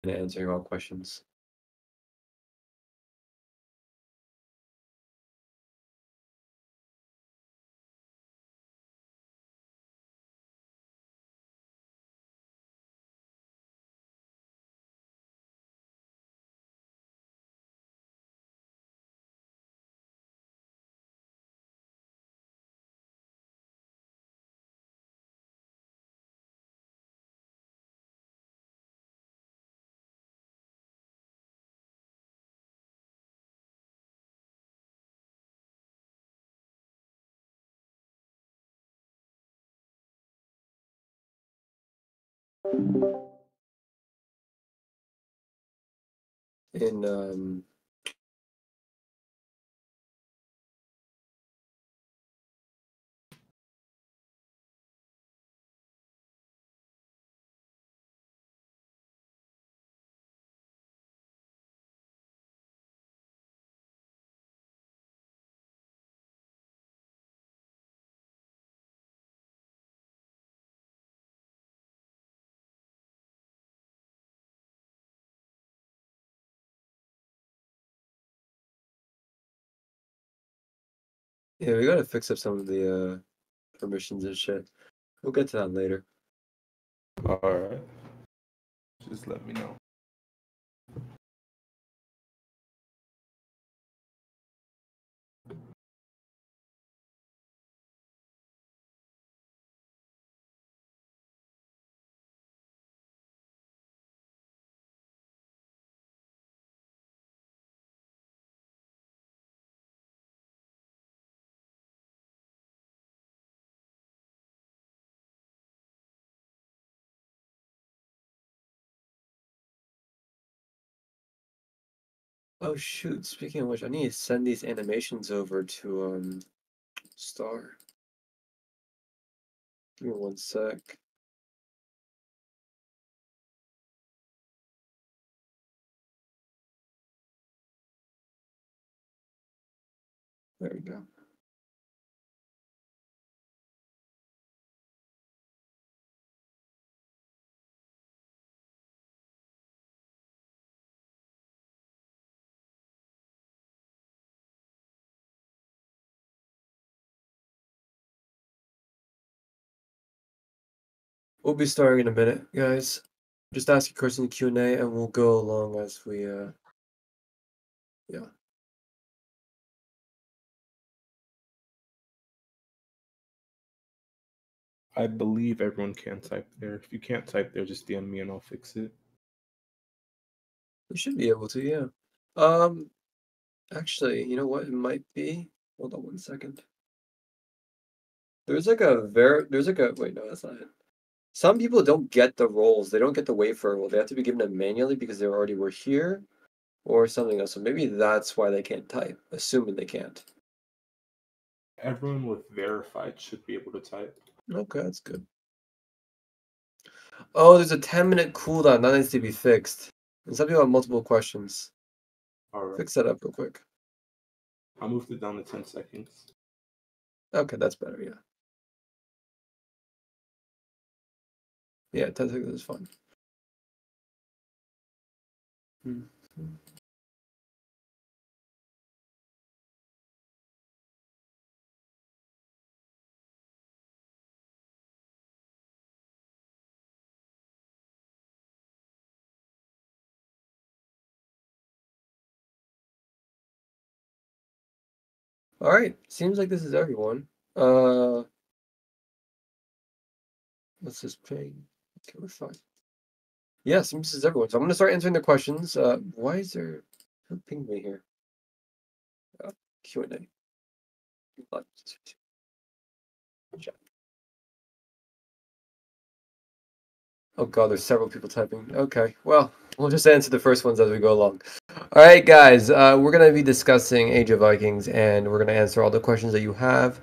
answering all questions. In yeah, we gotta fix up some of the permissions and shit. We'll get to that later. Alright. Just let me know. Oh shoot, speaking of which, I need to send these animations over to Star. Give me 1 sec. There we go. We'll be starting in a minute, guys. Just ask your question in Q&A and we'll go along as we yeah. I believe everyone can type there. If you can't type there, just DM me and I'll fix it. We should be able to, yeah. Actually, you know what? It might be. Hold on 1 second. There's like a wait, no, that's not it. Some people don't get the roles. They don't get the wafer role. They have to be given them manually because they already were here or something else. So maybe that's why they can't type, assuming they can't. Everyone with verified should be able to type. Okay, that's good. Oh, there's a 10-minute cooldown. That needs to be fixed. And some people have multiple questions. Alright. Fix that up real quick. I moved it down to 10 seconds. Okay, that's better, yeah. Yeah, 10 seconds is fine. All right, seems like this is everyone. What's this ping? Okay, we're fine. Yeah, seems this is everyone. So I'm gonna start answering the questions. Why is there who pinged me here? Q&A. Oh god, there's several people typing. Okay, well, we'll just answer the first ones as we go along. All right, guys, we're going to be discussing Age of Vikings, and we're going to answer all the questions that you have.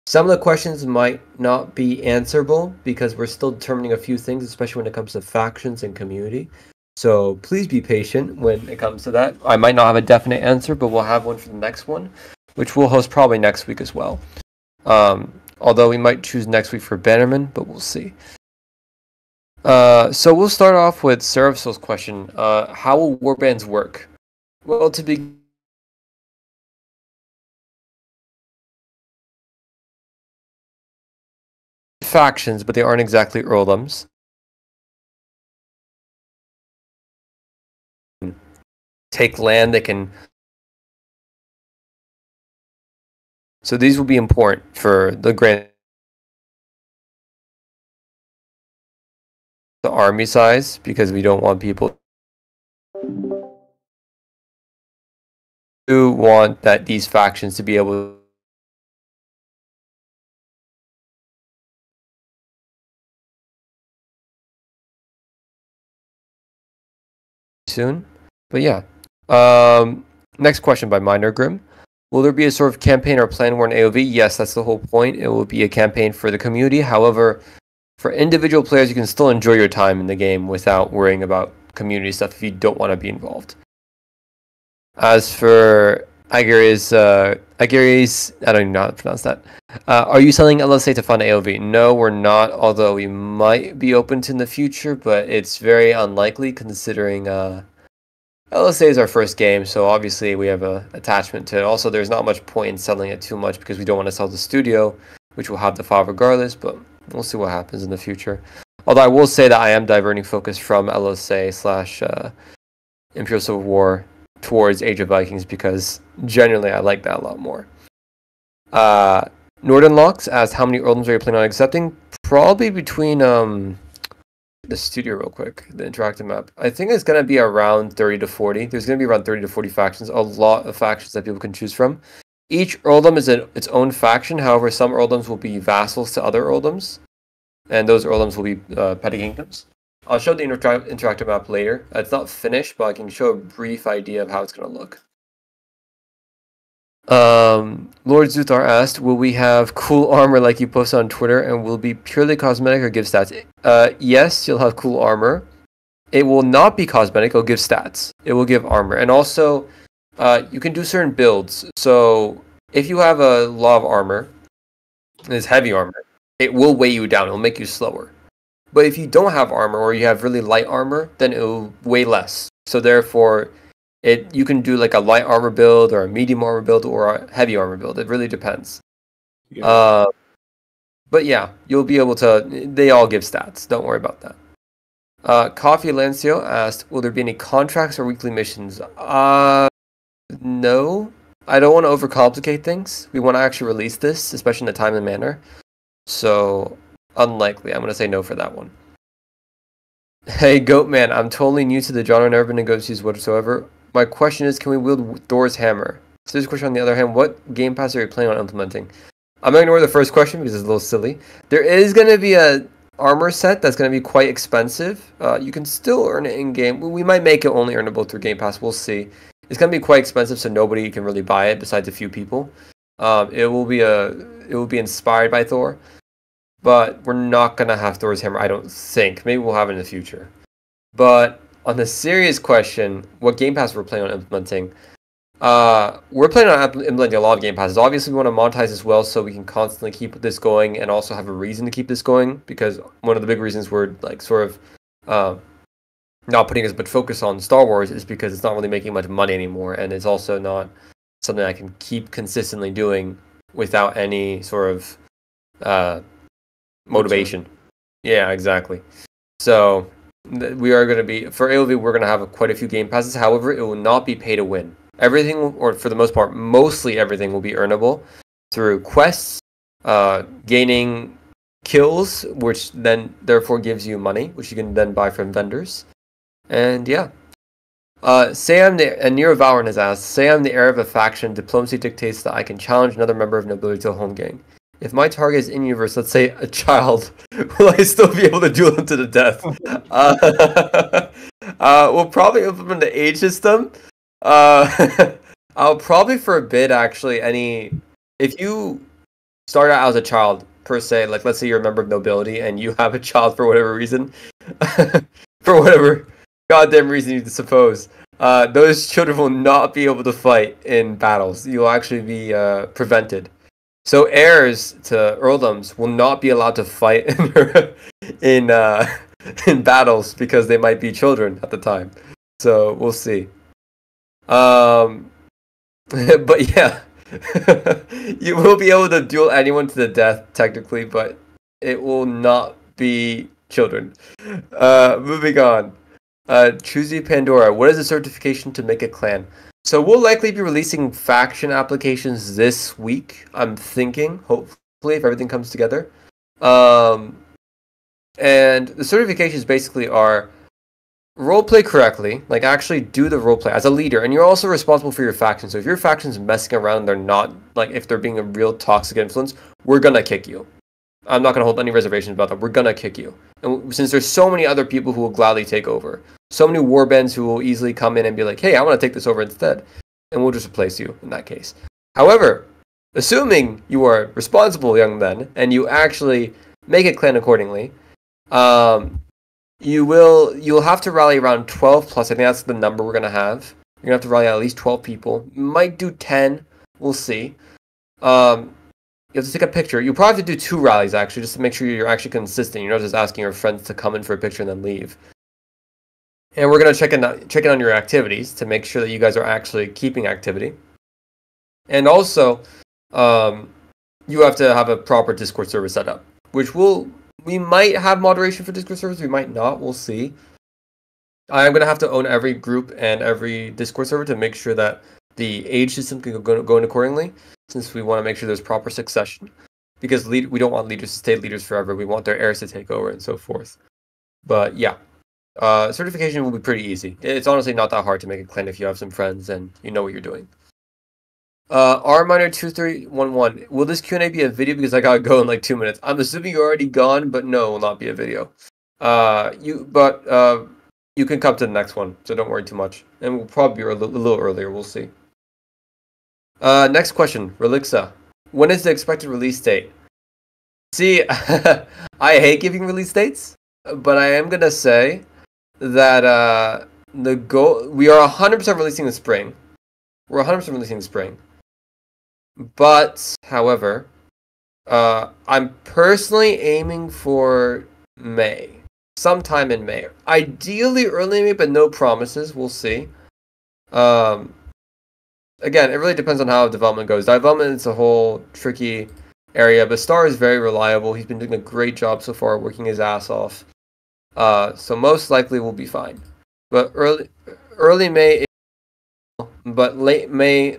Some of the questions might not be answerable because we're still determining a few things, especially when it comes to factions and community. So please be patient when it comes to that. I might not have a definite answer, but we'll have one for the next one, which we'll host probably next week as well. Although we might choose next week for Bannerman, but we'll see. So we'll start off with Serapsol's question. How will warbands work? Well, to be factions, but they aren't exactly earldoms. Take land, they can. So these will be important for the army size, because we don't want people to want that these factions to be able soon. But yeah. Next question by Minor Grim. Will there be a sort of campaign or plan war in AoV? Yes, that's the whole point. It will be a campaign for the community. However, for individual players, you can still enjoy your time in the game without worrying about community stuff if you don't want to be involved. As for Agari's, I don't even know how to pronounce that. Are you selling LSA to fund AoV? No, we're not, although we might be open to in the future, but it's very unlikely considering LSA is our first game, so obviously we have an attachment to it. Also, there's not much point in selling it too much because we don't want to sell the studio, which will have the file regardless, but we'll see what happens in the future. Although I will say that I am diverting focus from LSA / Imperial Civil War towards Age of Vikings because generally I like that a lot more. Northern Locks asked how many earldoms are you planning on accepting? Probably between the studio real quick, the interactive map. I think it's going to be around 30 to 40. There's going to be around 30 to 40 factions, a lot of factions that people can choose from. Each earldom is its own faction, however, some earldoms will be vassals to other earldoms, and those earldoms will be petty kingdoms. I'll show the interactive map later. It's not finished, but I can show a brief idea of how it's going to look. Lord Zuthar asked, will we have cool armor like you posted on Twitter, and will it be purely cosmetic or give stats? Yes, you'll have cool armor. It will not be cosmetic, it'll give stats. It will give armor. And also, you can do certain builds. So, if you have a lot of armor, and it's heavy armor, it will weigh you down, it'll make you slower. But if you don't have armor, or you have really light armor, then it will weigh less. So therefore, you can do like a light armor build or a medium armor build or a heavy armor build. It really depends. Yeah. But yeah, you'll be able to. They all give stats. Don't worry about that. Coffee Lancio asked, "Will there be any contracts or weekly missions?" No. I don't want to overcomplicate things. We want to actually release this, especially in a timely manner. So unlikely. I'm gonna say no for that one. Hey, Goatman, I'm totally new to the genre, never been to Ghosties whatsoever. My question is, can we wield Thor's hammer? So this question, on the other hand, what Game Pass are you planning on implementing? I'm going to ignore the first question because it's a little silly. There is going to be a armor set that's going to be quite expensive. You can still earn it in-game. We might make it only earnable through Game Pass. We'll see. It's going to be quite expensive, so nobody can really buy it besides a few people. It will be inspired by Thor. But we're not going to have Thor's hammer, I don't think. Maybe we'll have it in the future. But on the serious question, what Game Pass we're planning on implementing, we're planning on implementing a lot of Game Passes. Obviously, we want to monetize as well so we can constantly keep this going and also have a reason to keep this going, because one of the big reasons we're like sort of not putting as much focus on Star Wars is because it's not really making much money anymore, and it's also not something I can keep consistently doing without any sort of motivation. Yeah, exactly. So we are going to be, for AOV, we're going to have quite a few Game Passes. However, it will not be pay to win. Everything, or for the most part, mostly everything will be earnable through quests, gaining kills, which then therefore gives you money, which you can then buy from vendors. And yeah. Nero Valorant has asked, say I'm the heir of a faction, diplomacy dictates that I can challenge another member of nobility to a home gang. If my target is in-universe, let's say a child, will I still be able to duel him to the death? We'll probably implement the age system. I'll probably forbid, actually, if you start out as a child, per se, like let's say you're a member of nobility and you have a child for whatever reason, for whatever goddamn reason you suppose, those children will not be able to fight in battles. You'll actually be prevented. So heirs to earldoms will not be allowed to fight in in battles because they might be children at the time. So we'll see. But yeah, you will be able to duel anyone to the death technically, but it will not be children. Moving on. Choosy Pandora. What is the certification to make a clan? So we'll likely be releasing faction applications this week. I'm thinking, hopefully, if everything comes together. And the certifications basically are roleplay correctly, like actually do the roleplay as a leader, and you're also responsible for your faction. So if your faction's messing around, they're not, like, if they're being a real toxic influence, we're gonna kick you. I'm not gonna hold any reservations about that. We're gonna kick you. And since there's so many other people who will gladly take over, so many warbands who will easily come in and be like, hey, I want to take this over instead, and we'll just replace you in that case. However, assuming you are responsible young men and you actually make a clan accordingly, you'll have to rally around 12 plus. I think that's the number we're gonna have. You're gonna have to rally at least 12 people. Might do 10. We'll see. You have to take a picture. You'll probably have to do 2 rallies actually, just to make sure you're actually consistent. You're not just asking your friends to come in for a picture and then leave. And we're gonna check in on your activities to make sure that you guys are actually keeping activity. And also, you have to have a proper Discord server set up, which we might have moderation for Discord servers, we might not, we'll see. I'm going to have to own every group and every Discord server to make sure that the age system can go in accordingly, since we want to make sure there's proper succession. Because we don't want leaders to stay leaders forever, we want their heirs to take over and so forth. But yeah, certification will be pretty easy. It's honestly not that hard to make a clan if you have some friends and you know what you're doing. R-Miner2311. Will this Q&A be a video? Because I gotta go in like 2 minutes. I'm assuming you're already gone, but no, it will not be a video. You can come to the next one, so don't worry too much. And we'll probably be a little earlier, we'll see. Next question, Relixa. When is the expected release date? See, I hate giving release dates, but I am gonna say that we are 100% releasing in the spring. We're 100% releasing in the spring. But, however, I'm personally aiming for May. Sometime in May. Ideally early May, but no promises. We'll see. Again, it really depends on how development goes. Development is a whole tricky area, but Star is very reliable. He's been doing a great job so far, working his ass off. So most likely we'll be fine. But early May, but late May,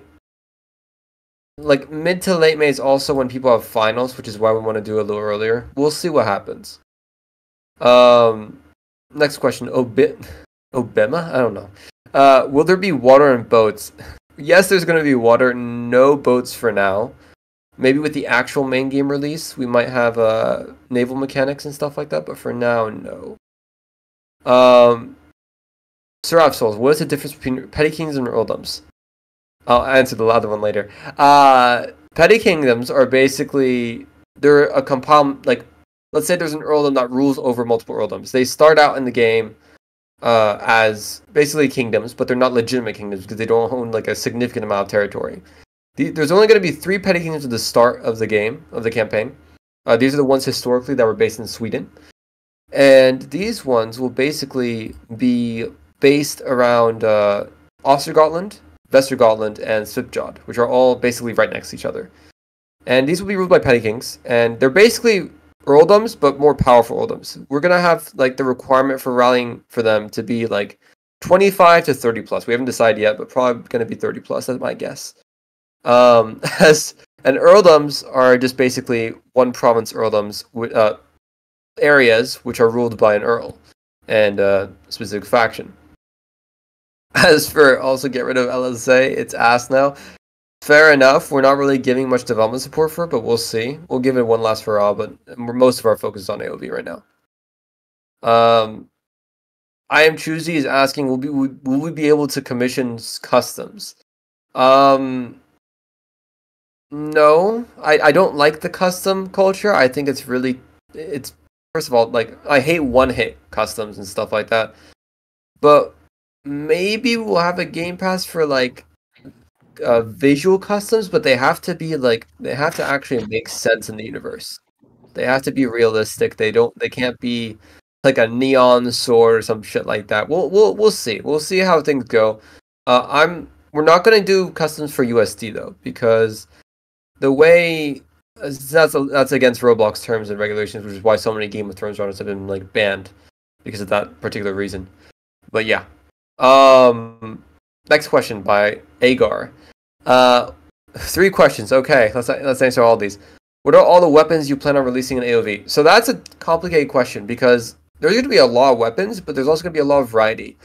like mid to late May is also when people have finals, which is why we want to do a little earlier. We'll see what happens. Next question. Obema? I don't know. Will there be water and boats? Yes, there's going to be water. No boats for now. Maybe with the actual main game release, we might have naval mechanics and stuff like that. But for now, no. Seraph Souls. What is the difference between Petty Kingdoms and Earldoms? I'll answer the other one later. Petty Kingdoms are basically, they're a like, let's say there's an earldom that rules over multiple earldoms. They start out in the game as basically kingdoms, but they're not legitimate kingdoms because they don't own like a significant amount of territory. There's only going to be 3 petty kingdoms at the start of the game, of the campaign. These are the ones historically that were based in Sweden. And these ones will basically be based around Ostergotland, Vestergotland, and Svipjod, which are all basically right next to each other. And these will be ruled by petty kings, and they're basically earldoms, but more powerful earldoms. We're gonna have like the requirement for rallying for them to be like 25 to 30 plus. We haven't decided yet, but probably gonna be 30 plus. That's my guess. And earldoms are just basically one province earldoms, areas which are ruled by an earl and a specific faction. As for also get rid of LSA, it's ass now. Fair enough. We're not really giving much development support for it, but we'll see. We'll give it one last hurrah, but most of our focus is on AOV right now. I am Choosy is asking, will we be able to commission customs? No. I don't like the custom culture. I think it's first of all, like, I hate one-hit customs and stuff like that. But maybe we'll have a game pass for like visual customs, but they have to actually make sense in the universe. They have to be realistic. They can't be like a neon sword or some shit like that. We'll see. We'll see how things go. We're not gonna do customs for USD though, because the way that's against Roblox terms and regulations, which is why so many Game of Thrones runners have been like banned because of that particular reason. But yeah. Next question by Agar. 3 questions. Okay, let's answer all these. What are all the weapons you plan on releasing in AOV? So that's a complicated question because there's going to be a lot of weapons, but there's also going to be a lot of variety.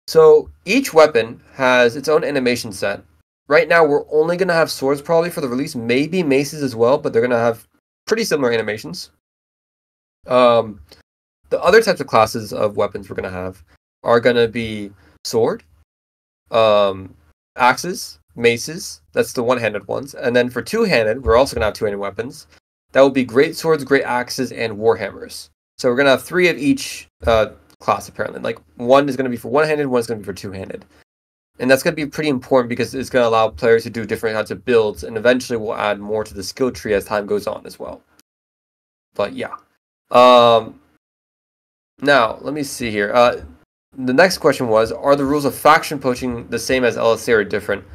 So each weapon has its own animation set. Right now, we're only going to have swords probably for the release, maybe maces as well, but they're going to have pretty similar animations. The other types of classes of weapons we're going to have are going to be sword, axes, maces. That's the one-handed ones. And then for two-handed, we're also going to have two-handed weapons. That will be great swords, great axes, and warhammers. So we're going to have 3 of each class, apparently. Like, one is going to be for one-handed, one is going to be for two-handed. And that's going to be pretty important because it's going to allow players to do different types of builds, and eventually we'll add more to the skill tree as time goes on as well. But yeah. Now, let me see here. The next question was, are the rules of faction poaching the same as LSA or different?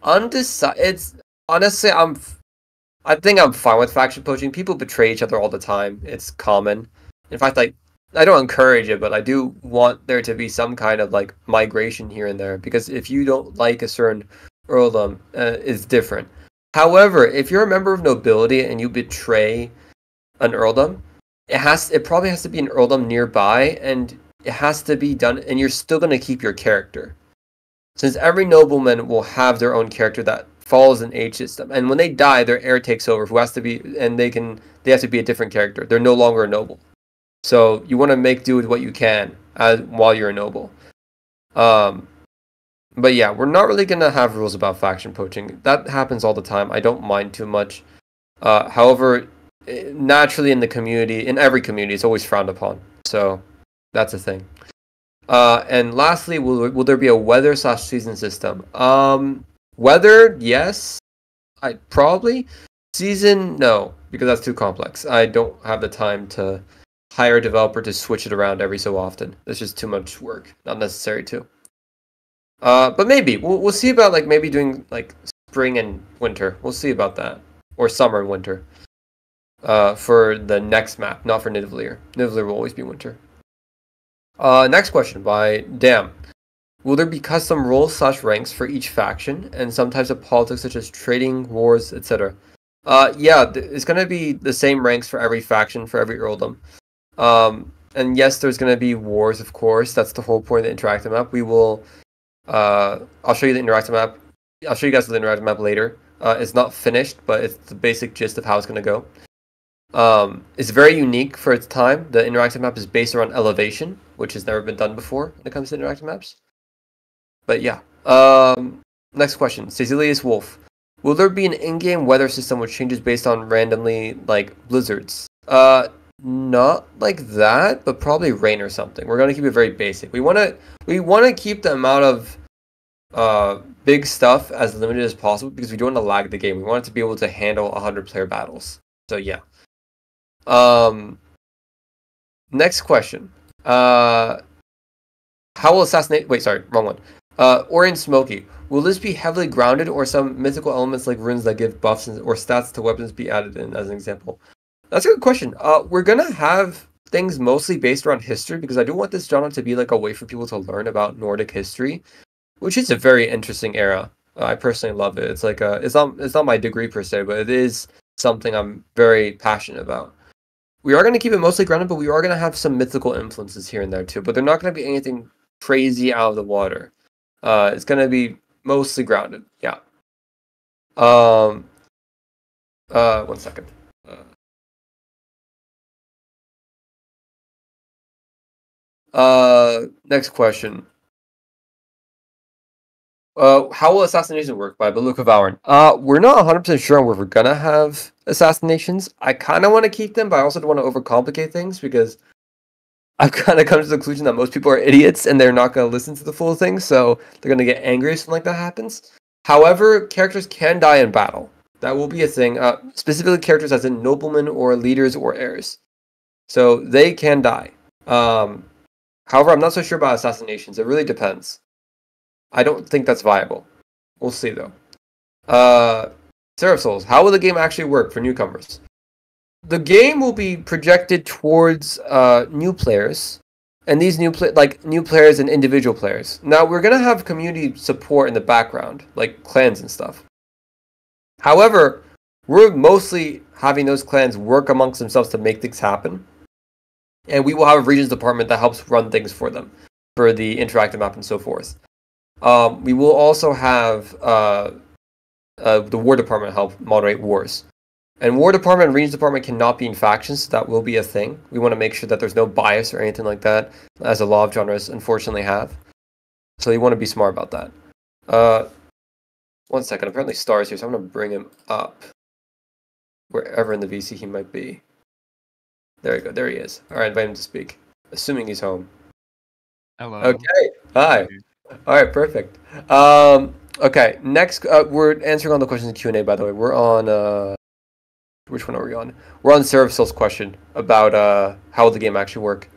Undecided. It's honestly, I think I'm fine with faction poaching. People betray each other all the time. It's common. In fact, like, I don't encourage it, but I do want there to be some kind of like migration here and there, because if you don't like a certain earldom, it's different. However, if you're a member of nobility and you betray an earldom, it probably has to be an earldom nearby, and it has to be done, and you're still going to keep your character. Since every nobleman will have their own character that follows an age system, and when they die, their heir takes over, who has to be, and they have to be a different character. They're no longer a noble. So you want to make do with what you can while you're a noble. But yeah, we're not really going to have rules about faction poaching. That happens all the time. I don't mind too much. However, naturally in every community, it's always frowned upon. So that's a thing. And lastly, will there be a weather/season system? Weather, yes. Probably. Season, no, because that's too complex. I don't have the time to hire a developer to switch it around every so often. That's just too much work. Not necessary to. But maybe we'll see about like maybe doing like spring and winter. We'll see about that, or summer and winter. For the next map, not for Nidavellir. Nidavellir will always be winter. Next question by Dam. Will there be custom roles/ranks for each faction and some types of politics such as trading, wars, etc.? Yeah, it's going to be the same ranks for every faction, for every earldom. And yes, there's going to be wars, of course. That's the whole point of the interactive map. We will... I'll show you the interactive map. I'll show you guys the interactive map later. It's not finished, but it's the basic gist of how it's going to go. It's very unique for its time. The interactive map is based around elevation, which has never been done before when it comes to interactive maps. But yeah. Next question. Cecilius Wolf. Will there be an in-game weather system which changes based on randomly, like, blizzards? Not like that, but probably rain or something. We're gonna keep it very basic. We wanna keep the amount of big stuff as limited as possible because we don't want to lag the game. We want it to be able to handle 100-player battles. So yeah. Next question. How will assassinate? Wait, sorry, wrong one. Orient Smoky. Will this be heavily grounded, or some mythical elements like runes that give buffs or stats to weapons be added in, as an example? That's a good question. We're gonna have things mostly based around history because I do want this genre to be like a way for people to learn about Nordic history, which is a very interesting era. I personally love it. It's like it's not my degree per se, but it is something I'm very passionate about. We are going to keep it mostly grounded, but we are going to have some mythical influences here and there too. But they're not going to be anything crazy out of the water. It's going to be mostly grounded. Yeah. 1 second. Next question. How will assassination work by Beluka Vauren? We're not 100% sure on where we're gonna have assassinations. I kind of want to keep them, but I also don't want to overcomplicate things because I've kind of come to the conclusion that most people are idiots and they're not going to listen to the full thing, so they're going to get angry if something like that happens. However, characters can die in battle. That will be a thing. Specifically characters as in noblemen or leaders or heirs. So they can die. However, I'm not so sure about assassinations. It really depends. I don't think that's viable. We'll see though. Seraph Souls, how will the game actually work for newcomers? The game will be projected towards new players, and these new players and individual players. Now we're gonna have community support in the background, like clans and stuff. However, we're mostly having those clans work amongst themselves to make things happen, and we will have a regions department that helps run things for them, for the interactive map and so forth. We will also have the War Department help moderate wars. And War Department and Regions Department cannot be in factions, so that will be a thing. We want to make sure that there's no bias or anything like that, as a lot of genres unfortunately have. So you want to be smart about that. One second, apparently Star's here, so I'm going to bring him up. Wherever in the VC he might be. There you go, there he is. Alright, invite him to speak. Assuming he's home. Hello. Okay, hi. Alright, perfect. Okay, next, we're answering all the questions in Q&A, by the way. We're on, which one are we on? We're on Seraph Soul's question about how will the game actually work.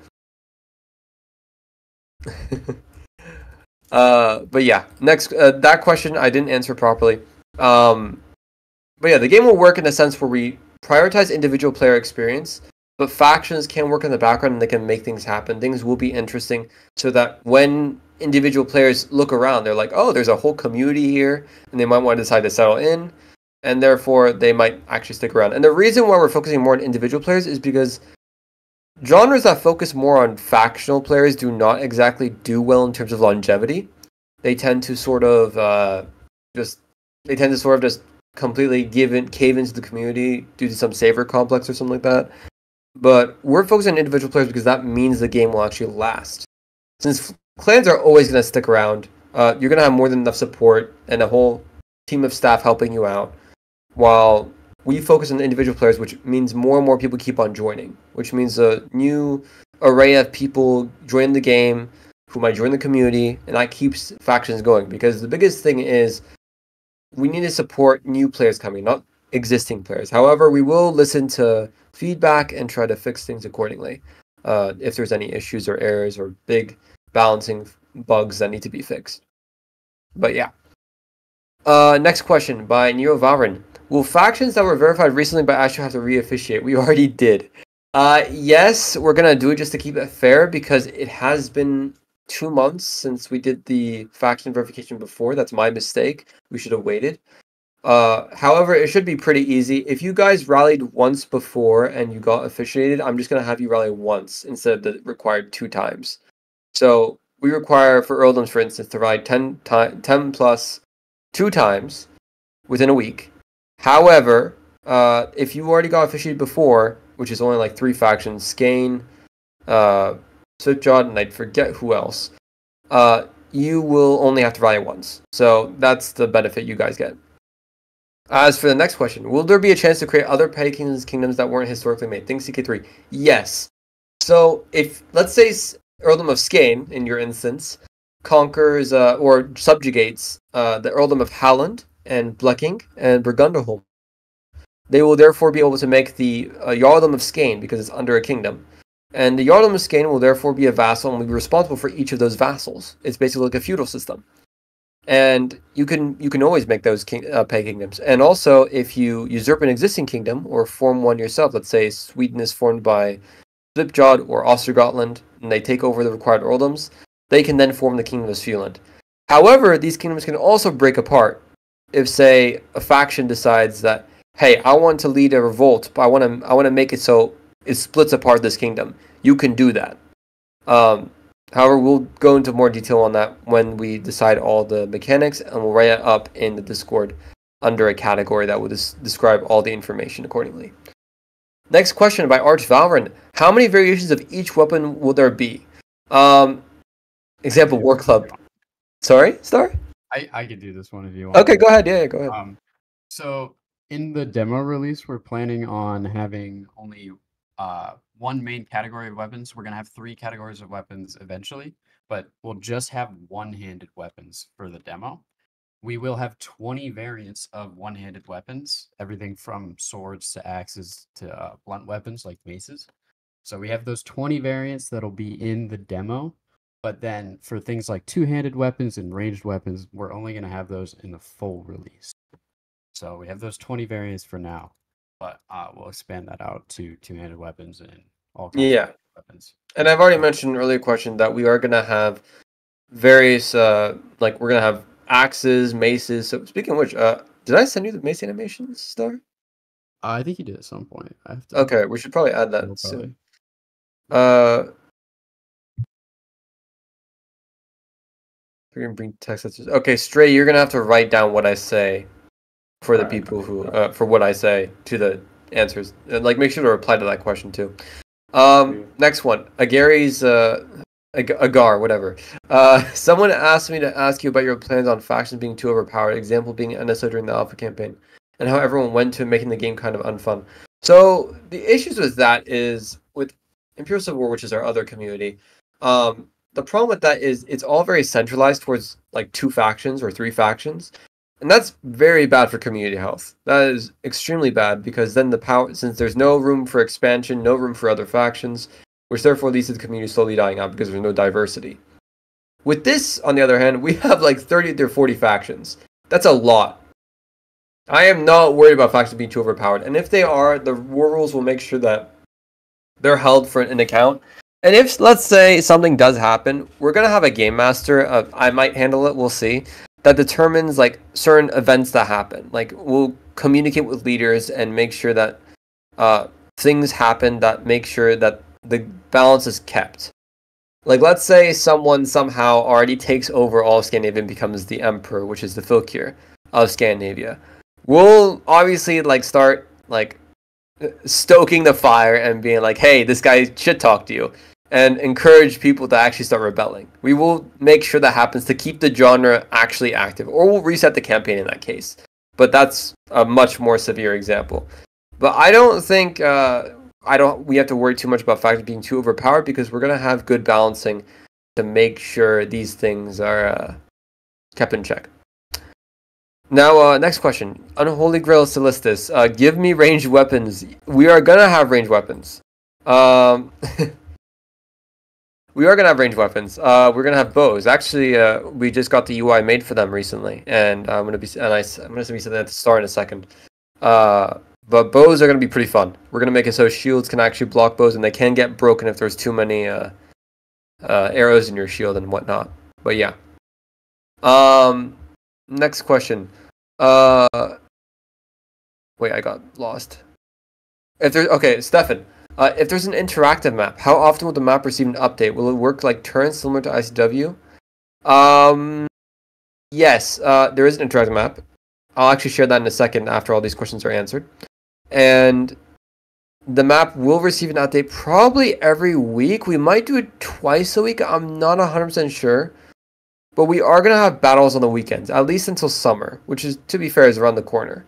But yeah, next, that question I didn't answer properly. But yeah, the game will work in a sense where we prioritize individual player experience, but factions can work in the background and they can make things happen. Things will be interesting so that when individual players look around, they're like, oh, there's a whole community here, and they might want to decide to settle in, and therefore they might actually stick around. And the reason why we're focusing more on individual players is because genres that focus more on factional players do not exactly do well in terms of longevity. They tend to sort of just completely cave into the community due to some saver complex or something like that. But we're focusing on individual players because that means the game will actually last. Since clans are always going to stick around, you're going to have more than enough support and a whole team of staff helping you out, while we focus on individual players, which means more and more people keep on joining, which means a new array of people join the game who might join the community, and that keeps factions going. Because the biggest thing is we need to support new players coming, not existing players. However, we will listen to feedback and try to fix things accordingly if there's any issues or errors or big balancing bugs that need to be fixed. But yeah. Next question by Neo Valrin. Will factions that were verified recently by Astro have to re-officiate? We already did. Yes, we're going to do it just to keep it fair because it has been 2 months since we did the faction verification before. That's my mistake. We should have waited. However, it should be pretty easy. If you guys rallied once before and you got officiated, I'm just going to have you rally once instead of the required 2 times. So we require for earldoms, for instance, to rally 10 plus 2 times within a week. However, if you already got officiated before, which is only like 3 factions, Skane, Swiftjawed, and I forget who else, you will only have to rally once. So that's the benefit you guys get. As for the next question, will there be a chance to create other petty kingdoms that weren't historically made? Think CK3. Yes. So if, let's say, Earldom of Skane, in your instance, conquers or subjugates the Earldom of Halland and Bleking and Burgunderholm, they will therefore be able to make the Jarldom of Skane because it's under a kingdom. And the Jarldom of Skane will therefore be a vassal and will be responsible for each of those vassals. It's basically like a feudal system. And you can always make those petty kingdoms. And also, if you usurp an existing kingdom or form one yourself, let's say Sweden is formed by Slipjod or Ostergotland, and they take over the required earldoms, they can then form the Kingdom of Svealand. However, these kingdoms can also break apart if, say, a faction decides that, hey, I want to lead a revolt, but I want to make it so it splits apart this kingdom. You can do that. However, we'll go into more detail on that when we decide all the mechanics, and we'll write it up in the Discord under a category that will describe all the information accordingly. Next question by Arch Valorant. How many variations of each weapon will there be? Example, War Club. Sorry, Star? I could do this one if you want. Okay, go ahead. Yeah, go ahead. So in the demo release, we're planning on having only one main category of weapons. We're going to have 3 categories of weapons eventually, but we'll just have one-handed weapons for the demo. We will have 20 variants of one-handed weapons, everything from swords to axes to blunt weapons like maces. So we have those 20 variants that'll be in the demo, but then for things like two-handed weapons and ranged weapons, we're only going to have those in the full release. So we have those 20 variants for now, but we'll expand that out to two-handed weapons and all kinds of weapons. And I've already mentioned in an earlier question that we are going to have various, like we're going to have axes, maces. So speaking of which, did I send you the mace animations, Star? I think you did at some point. I have to... Okay, we should probably add that soon. We're gonna bring text messages. Okay, Stray, you're gonna have to write down what I say for the people who, for what I say to the answers. And, like, make sure to reply to that question too. Next one, Agary's, Agar, whatever. Someone asked me to ask you about your plans on factions being too overpowered. Example being NSO during the Alpha campaign, and how everyone went to making the game kind of unfun. So the issues with that is with Imperial Civil War, which is our other community. The problem with that is it's all very centralized towards like 2 factions or 3 factions, and that's very bad for community health. That is extremely bad because then the power, since there's no room for expansion, no room for other factions, which therefore leads to the community slowly dying out because there's no diversity. With this, on the other hand, we have like 30 to 40 factions. That's a lot. I am not worried about factions being too overpowered, and if they are, the war rules will make sure that they're held for an account. And if, let's say, something does happen, we're going to have a game master, I might handle it, we'll see, that determines, like, certain events that happen. Like, we'll communicate with leaders and make sure that things happen that make sure that the balance is kept. Like, let's say someone somehow already takes over all of Scandinavia and becomes the emperor, which is the Fylkir of Scandinavia. We'll obviously, like, start, like, stoking the fire and being like, hey, this guy should talk to you, and encourage people to actually start rebelling. We will make sure that happens to keep the genre actually active, or we'll reset the campaign in that case. But that's a much more severe example. But I don't think we have to worry too much about factions being too overpowered, because we're going to have good balancing to make sure these things are kept in check. Now, next question. Unholy Grail Celestis. Give me ranged weapons. We are going to have ranged weapons. We are going to have ranged weapons. We're going to have bows. Actually, we just got the UI made for them recently, and I'm going to be saying that at the start in a second. But bows are going to be pretty fun. We're going to make it so shields can actually block bows, and they can get broken if there's too many arrows in your shield and whatnot. But yeah. Next question. Wait, I got lost. Okay, Stefan. If there's an interactive map, how often will the map receive an update? Will it work like turns similar to ICW? Yes, there is an interactive map. I'll actually share that in a second after all these questions are answered. And the map will receive an update probably every week. We might do it twice a week. I'm not 100% sure. But we are going to have battles on the weekends, at least until summer, which is, to be fair, is around the corner.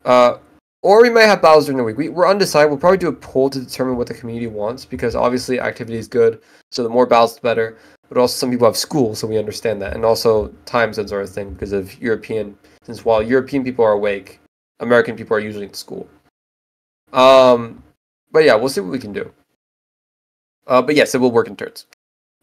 Or we may have battles during the week. We're undecided. We'll probably do a poll to determine what the community wants, because obviously activity is good, so the more battles the better. But also some people have school, so we understand that. And also time zones are a thing because of European, since while European people are awake, American people are usually in school. But yeah, we'll see what we can do. But yes, it will work in turns.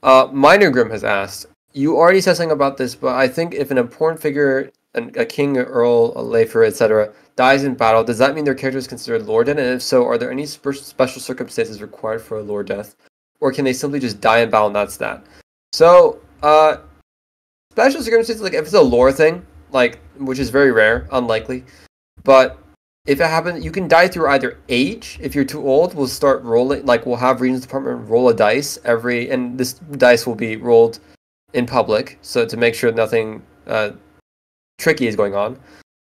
Minor Grim has asked, you already said something about this, but I think if an important figure, a king, a earl, a leifer, etc., dies in battle, does that mean their character is considered lore dead? And if so, are there any special circumstances required for a lore death? Or can they simply just die in battle and that's that? So, special circumstances, like if it's a lore thing, like, which is very rare, unlikely, but if it happens, you can die through either age. If you're too old, we'll start rolling, like we'll have Regions Department roll a dice and this dice will be rolled in public, so to make sure nothing tricky is going on.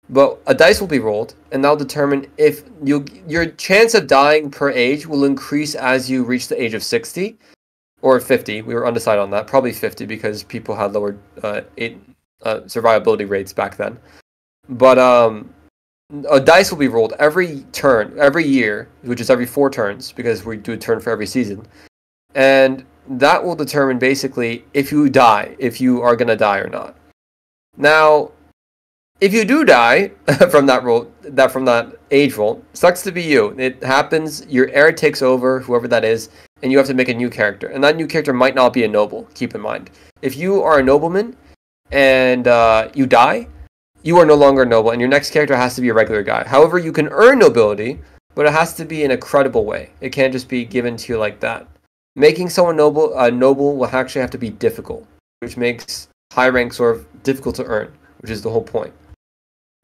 But a dice will be rolled, and that'll determine if your chance of dying per age will increase as you reach the age of 60 or 50. We were undecided on that. Probably 50 because people had lower survivability rates back then. But a dice will be rolled every turn, every year, which is every 4 turns, because we do a turn for every season. And that will determine basically if you die, if you are going to die or not. Now, if you do die from that age roll, sucks to be you. It happens. Your heir takes over, whoever that is, and you have to make a new character. And that new character might not be a noble. Keep in mind, if you are a nobleman and you die, you are no longer a noble, and your next character has to be a regular guy. However, you can earn nobility, but it has to be in a credible way. It can't just be given to you like that. Making someone noble will actually have to be difficult, which makes high rank sort of difficult to earn, which is the whole point.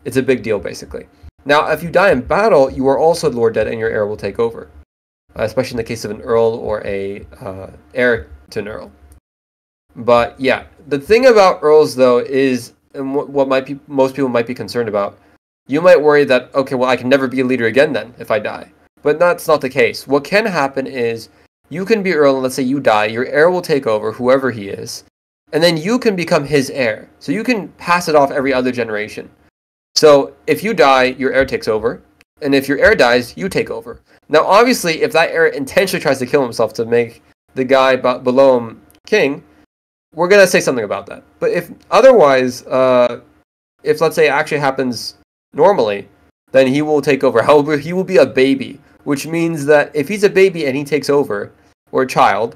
It's a big deal, basically. Now, if you die in battle, you are also Lord Dead, and your heir will take over, especially in the case of an earl or a heir to an earl. But yeah, the thing about earls though is, and what most people might be concerned about, you might worry that okay, well I can never be a leader again then if I die, but that's not the case. What can happen is you can be earl, and let's say you die, your heir will take over, whoever he is, and then you can become his heir. So you can pass it off every other generation. So if you die, your heir takes over, and if your heir dies, you take over. Now, obviously, if that heir intentionally tries to kill himself to make the guy below him king, we're gonna say something about that. But if otherwise, if let's say it actually happens normally, then he will take over. However, he will be a baby, which means that if he's a baby and he takes over, or a child,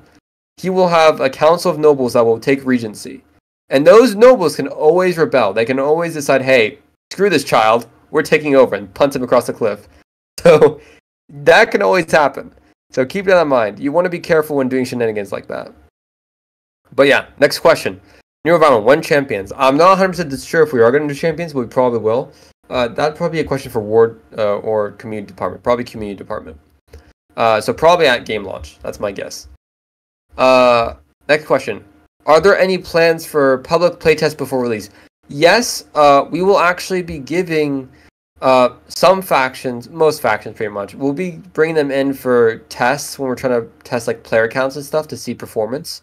he will have a council of nobles that will take regency. And those nobles can always rebel. They can always decide, hey, screw this child, we're taking over, and punt him across the cliff. So that can always happen. So keep that in mind. You want to be careful when doing shenanigans like that. But yeah, next question. New environment, when champions? I'm not 100% sure if we are going to do champions, but we probably will. That'd probably be a question for ward or community department. Probably community department. So probably at game launch. That's my guess. Next question. Are there any plans for public playtest before release? Yes, we will actually be giving some factions, most factions pretty much, we'll be bringing them in for tests when we're trying to test like player counts and stuff to see performance.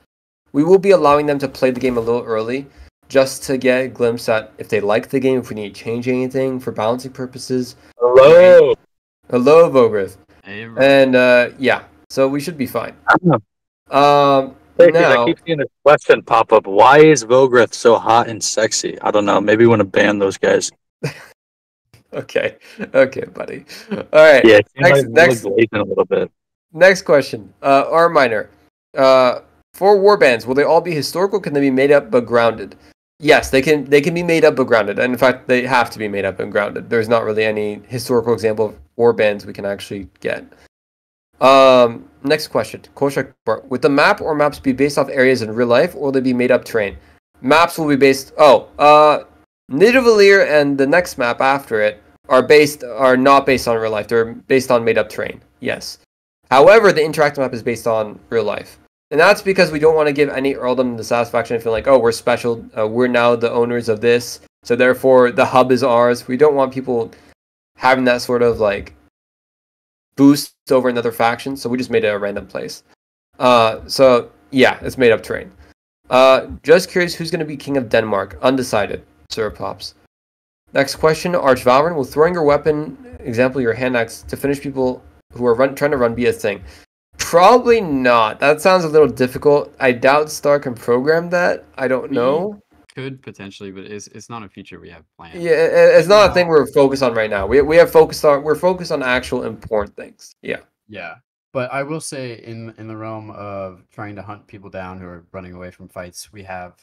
We will be allowing them to play the game a little early just to get a glimpse at if they like the game, if we need to change anything for balancing purposes. Hello. Hello, Vogrith. Hey, And yeah, so we should be fine. Hey, Now, I keep seeing this question pop up. Why is Vogrith so hot and sexy? I don't know. Maybe we want to ban those guys. okay, buddy. All right. Yeah, it next, seems like blazing a little bit. next question. R minor. For warbands, will they all be historical? Can they be made up but grounded? Yes, they can. They can be made up but grounded, and in fact, they have to be made up and grounded. There's not really any historical example of warbands we can actually get. Next question. Would the map or maps be based off areas in real life, or will they be made up terrain? Maps will be based. Nidavellir and the next map after it are not based on real life. They're based on made up terrain. Yes. However, the interactive map is based on real life, and that's because we don't want to give any earldom the satisfaction of feeling like, oh, we're special. We're now the owners of this, so therefore the hub is ours. We don't want people having that sort of like boost over another faction, so we just made it a random place. So yeah, it's made up terrain. Just curious who's going to be king of Denmark. Undecided. Sir Pops. Next question. Arch Valorant, will throwing your weapon, example your hand axe, to finish people who are trying to run be a thing? Probably not. That sounds a little difficult. I doubt Star can program that. I don't know. Could potentially, but it's not a feature we have planned. Yeah, it's not a thing we're focused on right now. We're focused on actual important things. Yeah. Yeah, but I will say in the realm of trying to hunt people down who are running away from fights, we have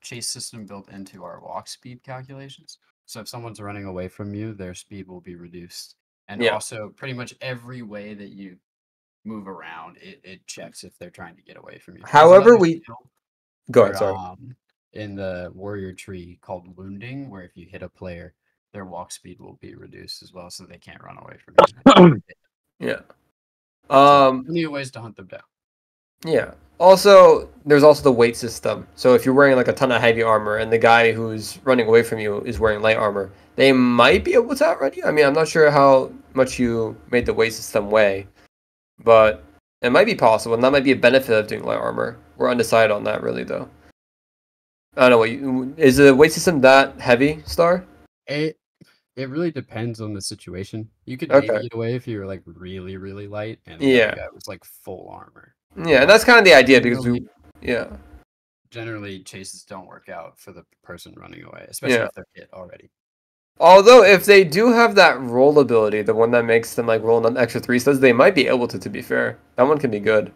chase system built into our walk speed calculations. So if someone's running away from you, their speed will be reduced, and also pretty much every way that you move around, it checks if they're trying to get away from you. However, go ahead. Sorry. In the warrior tree called wounding, where if you hit a player, their walk speed will be reduced as well, so they can't run away from you. Yeah. Plenty of ways to hunt them down. Yeah. Also, there's also the weight system. So if you're wearing like a ton of heavy armor and the guy who's running away from you is wearing light armor, they might be able to outrun you. I mean, I'm not sure how much you made the weight system weigh, but it might be possible, and that might be a benefit of doing light armor. We're undecided on that, really, though. I don't know. Is the weight system that heavy, Star? It really depends on the situation. You could maybe get away if you were like really, really light, and the guy was like full armor. Yeah, and that's kind of the idea because generally chases don't work out for the person running away, especially if they're hit already. Although, if they do have that roll ability, the one that makes them like roll an extra 3 studs, they might be able to be fair. That one can be good.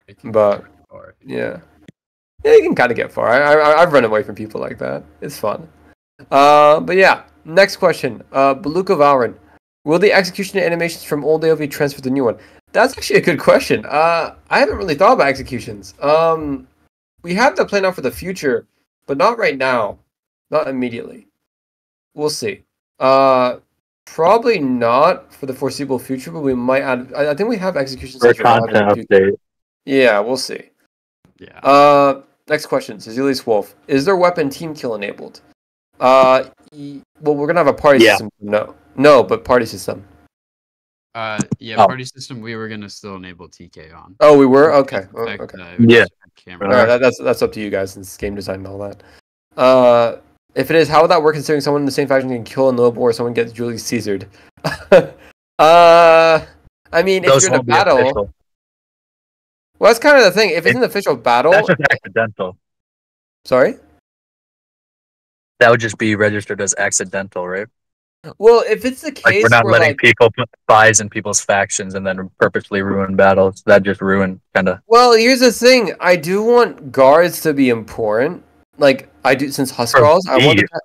It can But, go far. yeah. Yeah, you can kind of get far. I've run away from people like that. It's fun. But yeah, next question. Beluga Valorant. Will the execution animations from old AOV be transferred to the new one? That's actually a good question. I haven't really thought about executions. We have the plan out for the future, but not right now. Not immediately. We'll see. Probably not for the foreseeable future, but we might add. I think we have executions For a that should live in the content future. update. Yeah, we'll see. Yeah. Next question. Cecilius Wolf. Is their weapon team kill enabled? Well, we're gonna have a party Yeah. system. No, but party system. Yeah, Oh. party system. We were gonna still enable TK on. Oh, we were Just okay. the fact Okay. that it was Yeah. Camera. All right, that's up to you guys since game design and all that. If it is, how would that work considering someone in the same faction can kill a noble or someone gets Julius Caesared? I mean, if Those you're in a won't be battle, official. well, that's kind of the thing. If it's an official battle, That's just accidental. sorry. That would just be registered as accidental, right? Well, if it's the Like we're case not where letting like, people put spies in people's factions and then purposely ruin battles. That just ruin kind of. well, here's the thing. I do want guards to be important. Like I do, since Huskarls, I want them to,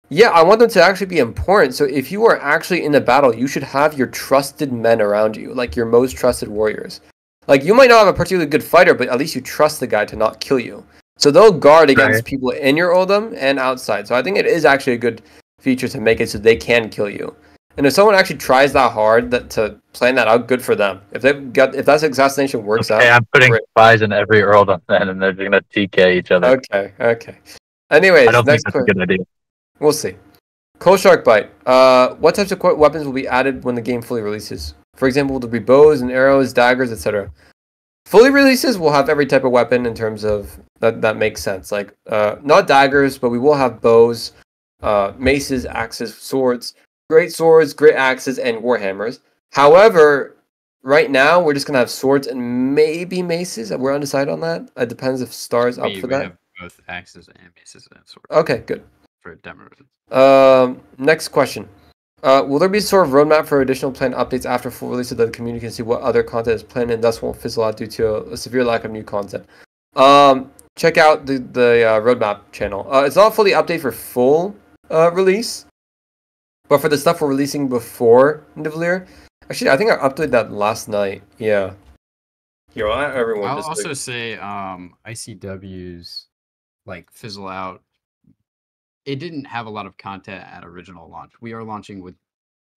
yeah, I want them to actually be important. So if you are actually in a battle, you should have your trusted men around you, like your most trusted warriors. Like you might not have a particularly good fighter, but at least you trust the guy to not kill you. So they'll guard against people in your Odom and outside. So I think it is actually a good feature to make it so they can kill you. And if someone actually tries that hard to plan that out, good for them. If that assassination works out, I'm putting great. spies in every Earldom then, and they're gonna TK each other. Okay. Anyways, I don't think next that's question. a good idea. We'll see. Cold Shark Bite. What types of weapons will be added when the game fully releases? For example, will there be bows and arrows, daggers, etc.? Fully releases will have every type of weapon in terms of that makes sense. Like not daggers, but we will have bows, maces, axes, swords, great swords, great axes, and warhammers. However, right now we're just gonna have swords and maybe maces. We're undecided on that. It depends if Star's up for we that. have both axes and maces and swords. Okay, good. For demo. Next question. Will there be sort of roadmap for additional planned updates after full release so that the community can see what other content is planned and thus won't fizzle out due to a severe lack of new content? Check out the roadmap channel. It's not fully updated for full release, but for the stuff we're releasing before Nivellir, actually, I think I updated that last night. Yeah. Here, everyone. I'll just also say ICW's like fizzle out. It didn't have a lot of content at original launch. We are launching with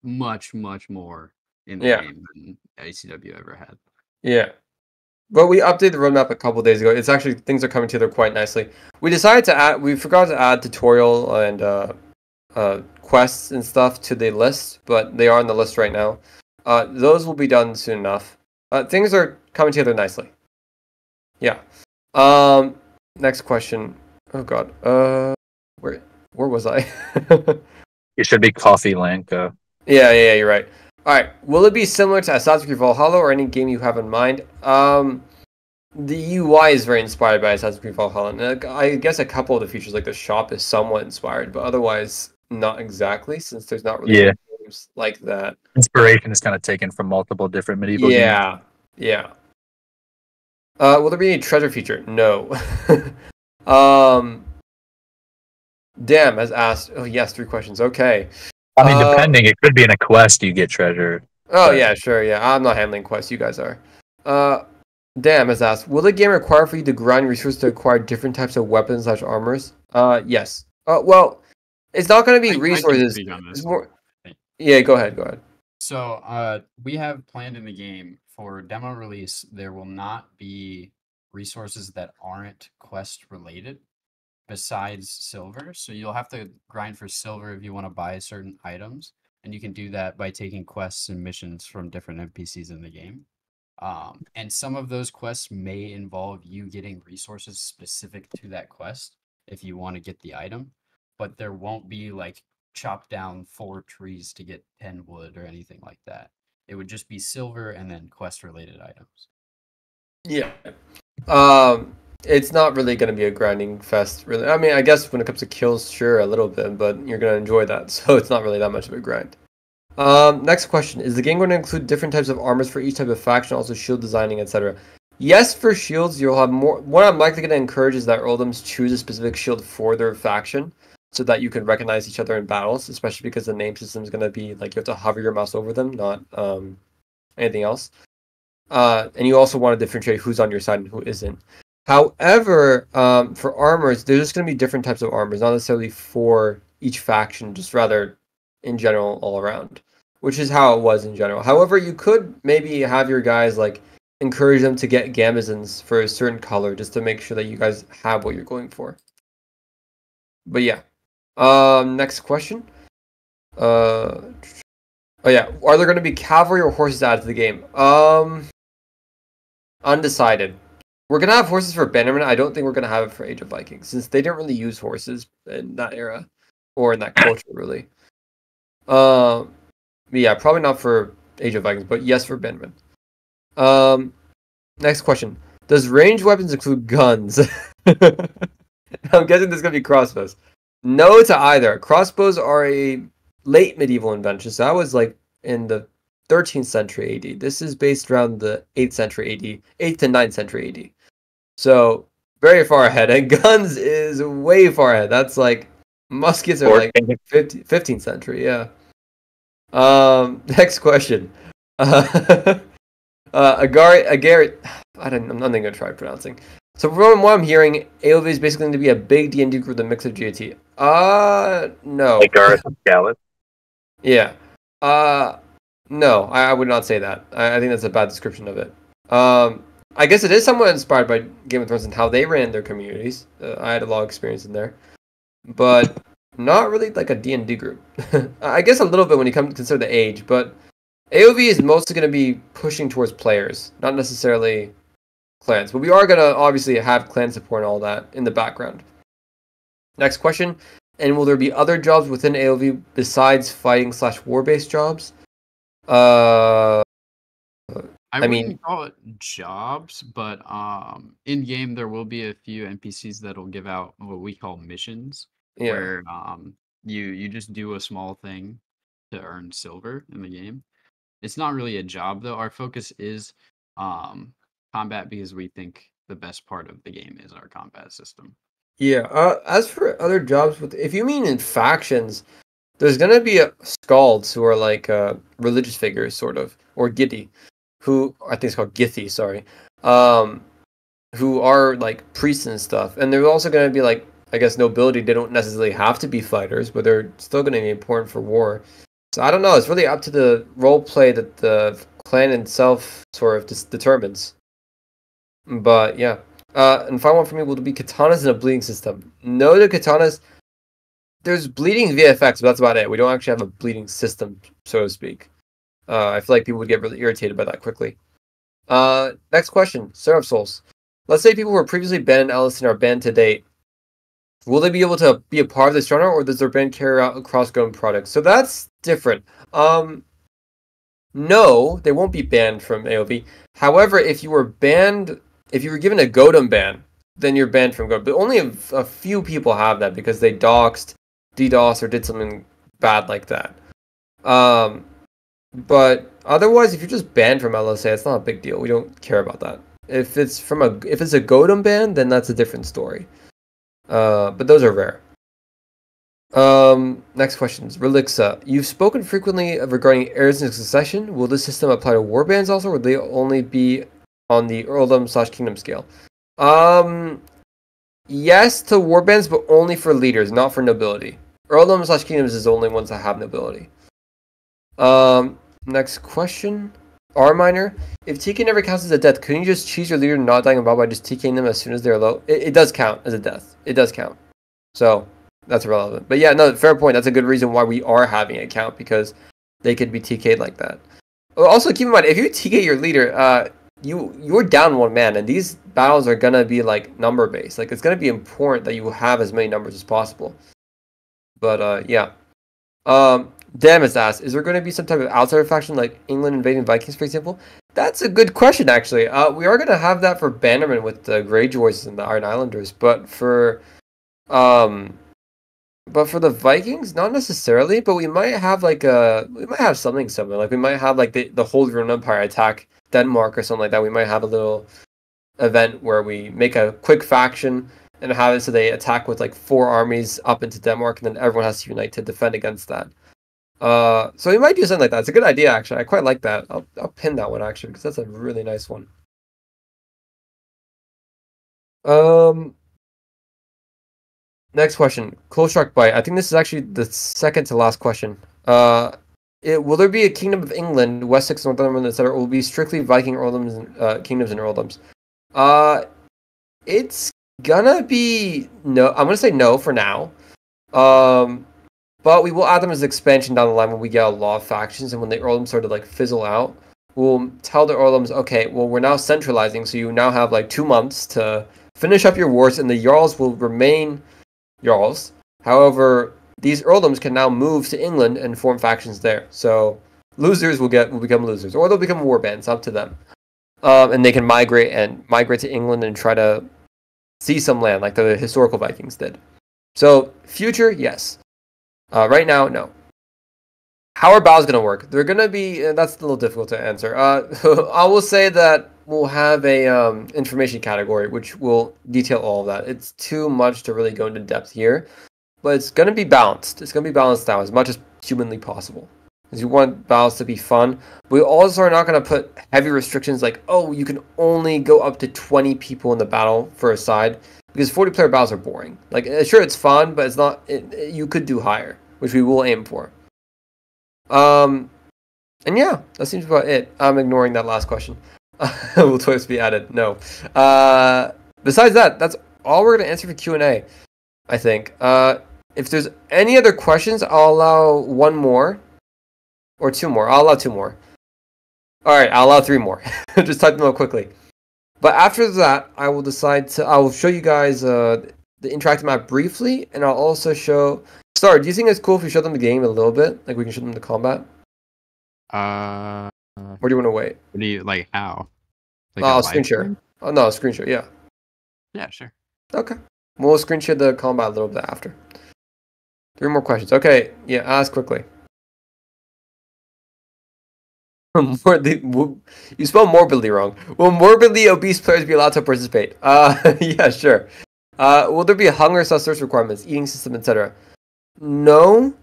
much more in the game than ICW ever had. Yeah. But we updated the roadmap a couple days ago. It's actually, things are coming together quite nicely. We decided to add, we forgot to add tutorial and quests and stuff to the list, but they are on the list right now. Those will be done soon enough. Things are coming together nicely. Yeah. Next question. Oh god. Where was I? It should be Coffee Lanka. Yeah, you're right. Alright, will it be similar to Assassin's Creed Valhalla or any game you have in mind? The UI is very inspired by Assassin's Creed Valhalla. And I guess a couple of the features, like the shop, is somewhat inspired, but otherwise not exactly, since there's not really games like that. Inspiration is kind of taken from multiple different medieval games. Yeah. Will there be any treasure feature? No. Damn has asked. Oh yes, 3 questions. Okay. I mean, depending, it could be in a quest you get treasure. Oh yeah, sure. Yeah, I'm not handling quests. You guys are. Damn has asked. Will the game require for you to grind resources to acquire different types of weapons / armors? Yes. Well, it's not going to be resources. It's more. Yeah, go ahead. So, we have planned in the game for demo release. There will not be resources that aren't quest related. Besides silver, so you'll have to grind for silver if you want to buy certain items, and you can do that by taking quests and missions from different NPCs in the game. And some of those quests may involve you getting resources specific to that quest if you want to get the item, but there won't be like chop down 4 trees to get 10 wood or anything like that. It would just be silver and then quest related items. Yeah. it's not really going to be a grinding fest, really. I mean, I guess when it comes to kills, sure, a little bit, but you're going to enjoy that, so it's not really that much of a grind. Next question. Is the game going to include different types of armors for each type of faction, also shield designing, etc.? Yes, for shields, you'll have more. What I'm likely going to encourage is that earldoms choose a specific shield for their faction, so that you can recognize each other in battles, especially because the name system is going to be, like, you have to hover your mouse over them, not anything else. And you also want to differentiate who's on your side and who isn't. However, for armors, there's just going to be different types of armors, not necessarily for each faction, just rather in general all around, which is how it was in general. However, you could maybe have your guys, like, encourage them to get gamazons for a certain color just to make sure that you guys have what you're going for. But yeah. Next question. Oh yeah, are there going to be cavalry or horses added to the game? Undecided. We're going to have horses for Bannerman. I don't think we're going to have it for Age of Vikings, since they didn't really use horses in that era, or in that culture, really. Yeah, probably not for Age of Vikings, but yes for Bannerman. Next question. Does ranged weapons include guns? I'm guessing there's going to be crossbows. No to either. Crossbows are a late medieval invention, so that was like in the 13th century AD. This is based around the 8th century AD, 8th to 9th century AD. So, very far ahead. And guns is way far ahead. That's like, muskets are like 15th century, yeah. Next question. Agari, I'm not even going to try pronouncing. So from what I'm hearing, AOV is basically going to be a big D&D group with a mix of GOT. No. Like Gareth and Scarlet? Yeah. No, I would not say that. I think that's a bad description of it. I guess it is somewhat inspired by Game of Thrones and how they ran their communities. I had a lot of experience in there. But not really like a D&D group. I guess a little bit when you come to consider the age, but AOV is mostly going to be pushing towards players, not necessarily clans. But we are going to obviously have clan support and all that in the background. Next question. And will there be other jobs within AOV besides fighting / war-based jobs? I mean, wouldn't call it jobs, but in game there will be a few NPCs that'll give out what we call missions, yeah. where you just do a small thing to earn silver in the game. It's not really a job though. Our focus is combat, because we think the best part of the game is our combat system. Yeah. As for other jobs, if you mean in factions, there's gonna be scalds who are like religious figures, sort of, or Githhi, who I think it's called Githhi. Sorry. Who are like priests and stuff, and they're also gonna be like, I guess, nobility. They don't necessarily have to be fighters, but they're still gonna be important for war. So I don't know. It's really up to the role play that the clan itself sort of determines. But yeah. And final one for me will be katanas and a bleeding system. No to katanas. There's bleeding VFX, but that's about it. We don't actually have a bleeding system, so to speak. I feel like people would get really irritated by that quickly. Next question. Seraph Souls. Let's say people who were previously banned in LSN are banned to date. Will they be able to be a part of this genre, or does their ban carry out across Go products? So that's different. No, they won't be banned from AOV. However, if you were banned, if you were given a Godum ban, then you're banned from Godum. But only a few people have that because they doxed, DDoS, or did something bad like that. But otherwise, if you're just banned from LSA, it's not a big deal. We don't care about that. If it's a Godum ban, then that's a different story. But those are rare. Next questions. Relixa. You've spoken frequently regarding heirs in succession. Will this system apply to warbans also, or will they only be on the earldom / kingdom scale? Yes to warbands, but only for leaders, not for nobility. Earldom / kingdoms is the only ones that have nobility. Next question. R minor. If TK never counts as a death, couldn't you just choose your leader not dying about by just TKing them as soon as they're low? It does count as a death. It does count. So that's irrelevant. But yeah, no, fair point. That's a good reason why we are having it count, because they could be TK'd like that. Also, keep in mind, if you TK your leader, you're down one man, and these battles are gonna be like number based. Like, it's gonna be important that you have as many numbers as possible. But yeah. Damn, it's asked, is there going to be some type of outsider faction like England invading Vikings, for example? That's a good question, actually. We are gonna have that for Bannerman with the Greyjoys and the Iron Islanders, um, but for the Vikings, not necessarily. But we might have we might have something similar. Like we might have like the Holy Roman Empire attack Denmark or something like that. We might have a little event where we make a quick faction and have it so they attack with like 4 armies up into Denmark, and then everyone has to unite to defend against that. So we might do something like that. It's a good idea, actually. I quite like that. I'll pin that one actually because that's a really nice one. Next question. Close Shark Bite. I think this is actually the second to last question. Will there be a Kingdom of England, Wessex, Northumberland, etc., or will be strictly Viking earldoms and kingdoms and earldoms? It's gonna be no. I'm gonna say no for now. But we will add them as expansion down the line when we get a lot of factions and when the earldoms sort of like fizzle out. We'll tell the earldoms, okay, well we're now centralizing, so you now have like 2 months to finish up your wars, and the jarls will remain jarls. However, these earldoms can now move to England and form factions there. So losers will become losers, or they'll become warbands. Up to them. And they can migrate to England and try to see some land like the historical Vikings did. So future, yes. Right now, no. How are battles going to work? They're going to be... that's a little difficult to answer. I will say that we'll have a information category, which will detail all of that. It's too much to really go into depth here. But it's going to be balanced. It's going to be balanced now as much as humanly possible. Because you want battles to be fun. We also are not going to put heavy restrictions like, oh, you can only go up to 20 people in the battle for a side. Because 40-player battles are boring. Like, sure, it's fun, but it's not... you could do higher, which we will aim for. And yeah, that seems about it. I'm ignoring that last question. Will twice be added? No. Besides that, that's all we're going to answer for Q&A, I think. If there's any other questions, I'll allow 1 more. Or 2 more. I'll allow 2 more. Alright, I'll allow 3 more. Just type them out quickly. But after that, I will show you guys the interactive map briefly, and I'll also show... Star, do you think it's cool if we show them the game a little bit? Like we can show them the combat? Or do you want to wait? What do you, like, how? Like I'll screen share. Oh, no, screen share, yeah. Yeah, sure. Okay. We'll screen share the combat a little bit after. 3 more questions. Okay, yeah, ask quickly. You spell morbidly wrong. Will morbidly obese players be allowed to participate? Yeah, sure. Will there be hunger, thirst requirements, eating system, etc.? No,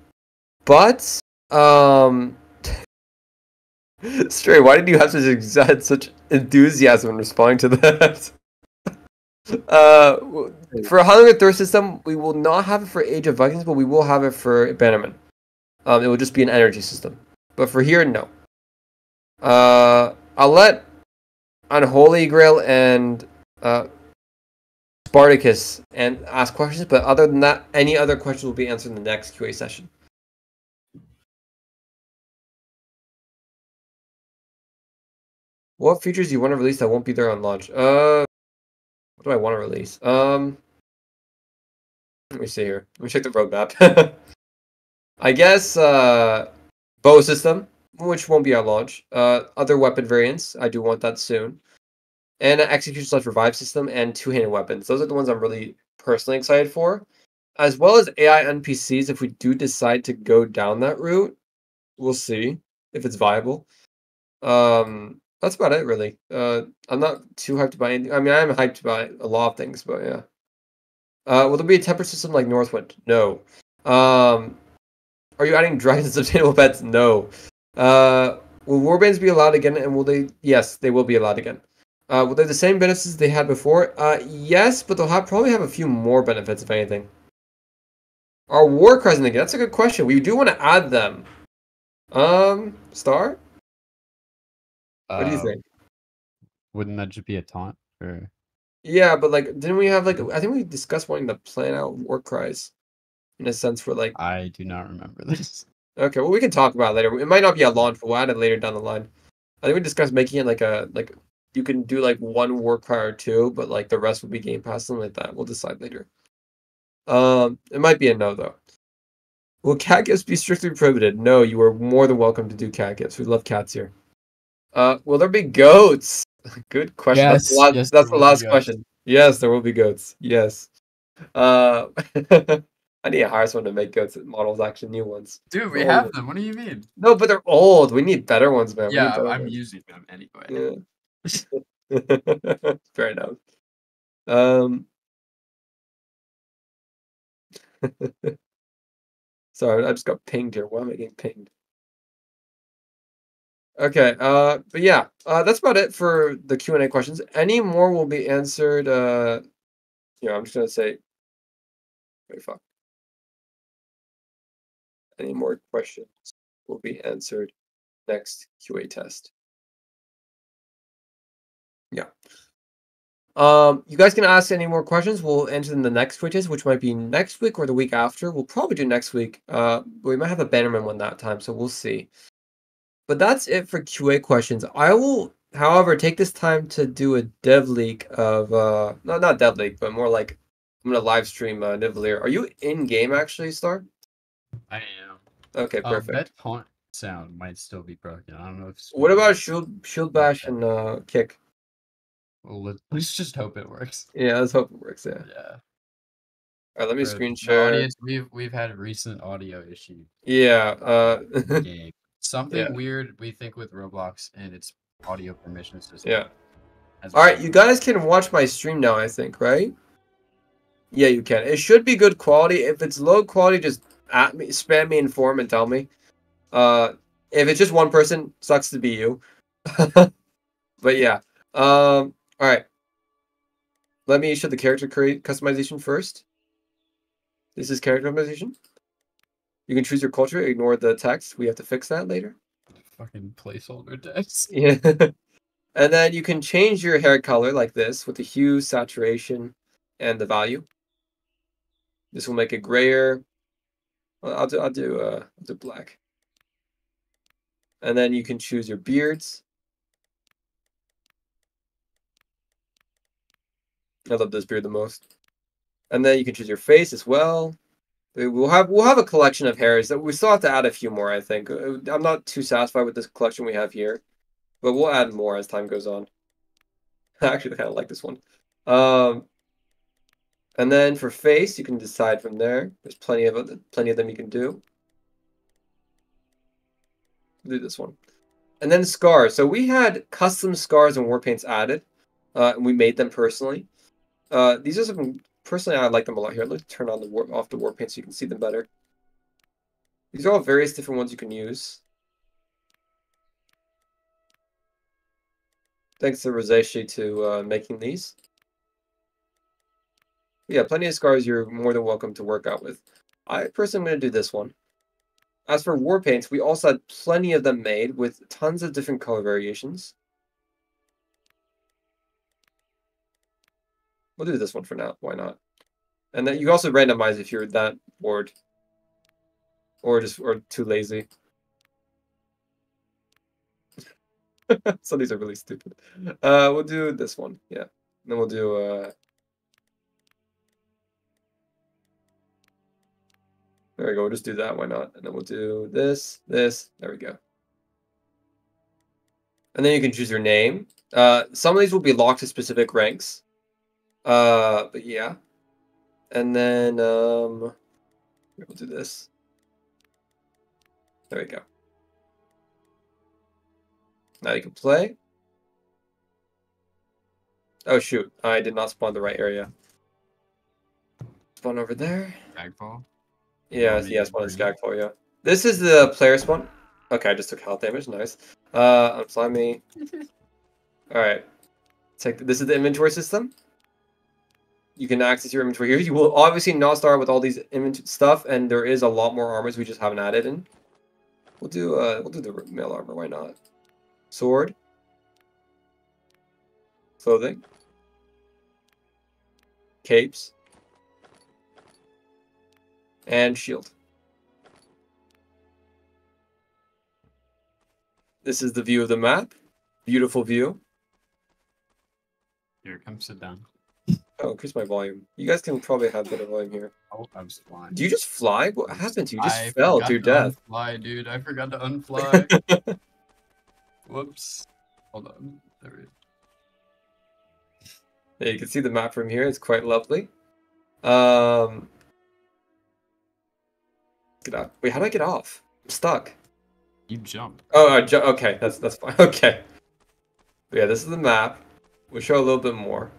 but Stray, why did you have such enthusiasm in responding to that? For a hunger and thirst system, we will not have it for Age of Vikings, but we will have it for Bannerman. It will just be an energy system. But for here, no. I'll let Unholy Grail and Spartacus and ask questions, but other than that, any other questions will be answered in the next QA session. What features do you want to release that won't be there on launch? What do I want to release? Let me see here. Let me check the roadmap. I guess bow system, which won't be at launch. Other weapon variants, I do want that soon. And an execution/revive system and 2-handed weapons. Those are the ones I'm really personally excited for. As well as AI NPCs, if we do decide to go down that route. We'll see if it's viable. That's about it, really. I'm not too hyped to buy anything. I mean, I am hyped to buy a lot of things, but yeah. Will there be a temper system like Northwind? No. Are you adding dragons and sustainable pets? No. Will warbands be allowed again, and will they... Yes, they will be allowed again. Will they have the same benefits they had before? Yes, but they'll probably have a few more benefits, if anything. Are war cries again? That's a good question. We do want to add them. Star? What do you think? Wouldn't that just be a taunt? Or... Yeah, but like, didn't we have like... I think we discussed wanting to plan out war cries. In a sense for like... I do not remember this. Okay, well we can talk about it later. It might not be a launch, but we'll add it later down the line. I think we discussed making it like a... You can do like 1 war cry or 2, but like the rest will be Game Pass, something like that. We'll decide later. It might be a no though. Will cat gifts be strictly prohibited? No, you are more than welcome to do cat gifts. We love cats here. Will there be goats? Good question. Yes, yes, That's there the will be last goats. question. Yes, there will be goats. Yes. I need to hire someone to make goats models, actually new ones. Dude, we Oh, have yeah. them. What do you mean? No, but they're old. We need better ones, man. We need Yeah, better I'm ones. using them anyway. Yeah. Fair enough. Um, sorry, I just got pinged here. Why am I getting pinged? Okay, but yeah, that's about it for the Q&A questions. Any more will be answered, I'm just gonna say, wait, fuck. Any more questions will be answered next QA test. Yeah. You guys can ask any more questions. We'll answer them in the next QA test, which might be next week or the week after. We'll probably do next week. We might have a Bannerman one that time, so we'll see. But that's it for QA questions. I will, however, take this time to do a dev leak of no, not dev leak, but more like I'm gonna live stream Nivellir. Are you in game actually, Star? I am. Okay, perfect. That taunt sound might still be broken. I don't know if. What about shield bash and kick? Well, let's just hope it works. Yeah, let's hope it works. Yeah. Yeah. All right, let me For screen the share. audience, we've had recent audio issues. Yeah. Game. Something Yeah. weird we think with Roblox and its audio permission system. Yeah. All right, you guys can watch my stream now, I think, right? Yeah, you can. It should be good quality. If it's low quality, just at me, spam me in forum and tell me. If it's just one person, sucks to be you. But yeah. All right. Let me show the character customization first. This is character customization. You can choose your culture, ignore the text. We have to fix that later. Fucking placeholder text. Yeah. And then you can change your hair color like this with the hue, saturation, and the value. This will make it grayer. Well, I'll do black. And then you can choose your beards. I love this beard the most. And then you can choose your face as well. We'll have a collection of hairs that we still have to add a few more, I think. I'm not too satisfied with this collection we have here, but we'll add more as time goes on. I actually kind of like this one. And then for face, you can decide from there. There's plenty of them you can do. Do this one. And then scars. So we had custom scars and war paints added. And we made them personally. These are some, personally, I like them a lot here. Let's turn on off the war paint so you can see them better. These are all various different ones you can use. Thanks to Roseshi to making these. Yeah, plenty of scars you're more than welcome to work out with. I personally am going to do this one. As for war paints, we also had plenty of them made with tons of different color variations. We'll do this one for now. Why not? And then you also randomize if you're that bored or too lazy. Some of these are really stupid. We'll do this one. Yeah. And then we'll do there we go. We'll just do that. Why not? And then we'll do this. There we go. And then you can choose your name. Some of these will be locked to specific ranks. But yeah. And then we'll do this. There we go. Now you can play. Oh shoot, I did not spawn the right area. Spawn over there. Skagfall. Yeah, spawn in Skagfall, yeah. This is the player spawn. Okay, I just took health damage, nice. Unslime me. Alright. This is the inventory system. You can access your inventory here. You will obviously not start with all these stuff, and there is a lot more armors we just haven't added in. We'll do the mail armor, why not? Sword. Clothing. Capes. And shield. This is the view of the map. Beautiful view. Here, come sit down. Oh, increase my volume. You guys can probably have better volume here. Oh, I was flying. Do you just fly? What happened to you? You just I fell to your death. Unfly, dude. I forgot to unfly. Whoops. Hold on. There it is. Yeah, you can see the map from here. It's quite lovely. Get out. Wait, how do I get off? I'm stuck. You jump. Oh, okay, that's fine. Okay. But yeah, this is the map. We'll show a little bit more.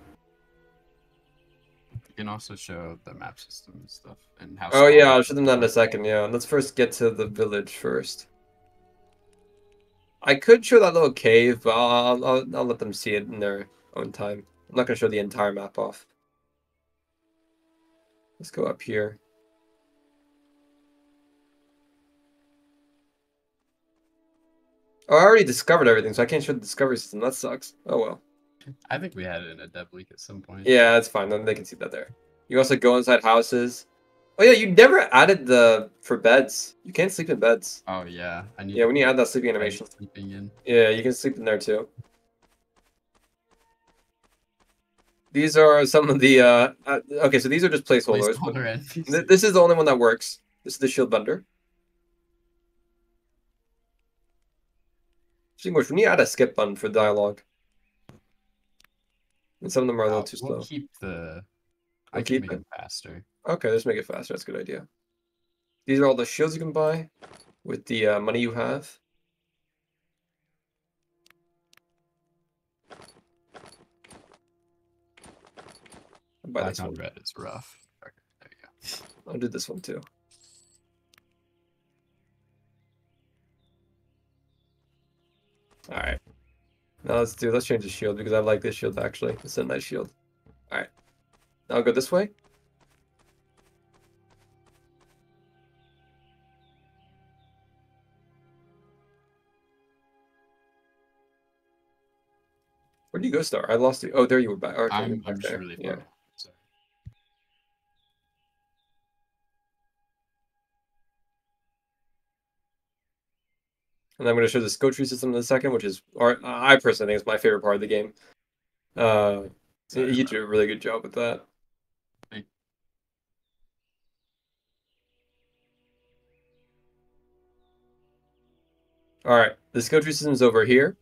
You can also show the map system and stuff and how. Oh yeah, small I'll show them that in a second. Yeah, let's first get to the village first. I could show that little cave, but I'll let them see it in their own time. I'm not gonna show the entire map off. Let's go up here. Oh, I already discovered everything, so I can't show the discovery system. That sucks. Oh well. I think we had it in a dev leak at some point. Yeah, that's fine. Then they can see that there. You also go inside houses. Oh yeah, you never added the for beds. You can't sleep in beds. Oh yeah. I need. Yeah, we need to add that sleeping bed animation. sleeping in. Yeah, you can sleep in there too. These are some of the okay, so these are just placeholders. But Placeholder NPC. this is the only one that works. This is the shield bender. English, we need to add a skip button for dialogue. And some of them are a little too slow. We'll keep the. We'll I keep can make it? it faster. Okay, let's make it faster. That's a good idea. These are all the shields you can buy with the money you have. I'll buy Black this on one. red is rough. Okay, there you go. I'll do this one too. Alright. Now let's change the shield because I like this shield actually. It's a nice shield. Alright. Now I'll go this way. Where do you go, Star? I lost you. Oh, there you were back. Okay, you're I'm back just there. really Yeah. far. Sorry. And I'm going to show the skill tree system in a second, which is, or I personally think is my favorite part of the game. Sorry You about do a really good job with that. Thank- All right, the skill tree system is over here.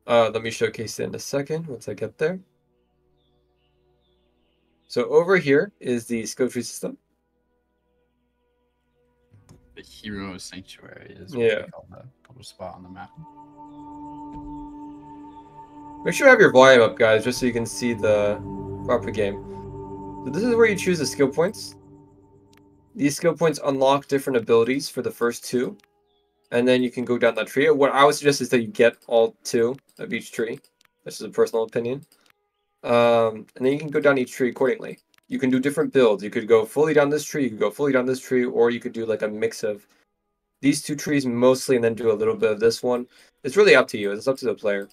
Let me showcase it in a second once I get there. So over here is the skill tree system. The hero sanctuary is what Yeah. we call the little spot on the map. Make sure you have your volume up, guys, just so you can see the proper game. So this is where you choose the skill points. These skill points unlock different abilities for the first two. And then you can go down that tree. What I would suggest is that you get all two of each tree. This is a personal opinion. And then you can go down each tree accordingly. You can do different builds. You could go fully down this tree, you could go fully down this tree, or you could do like a mix of these two trees mostly and then do a little bit of this one. It's really up to you. It's up to the player.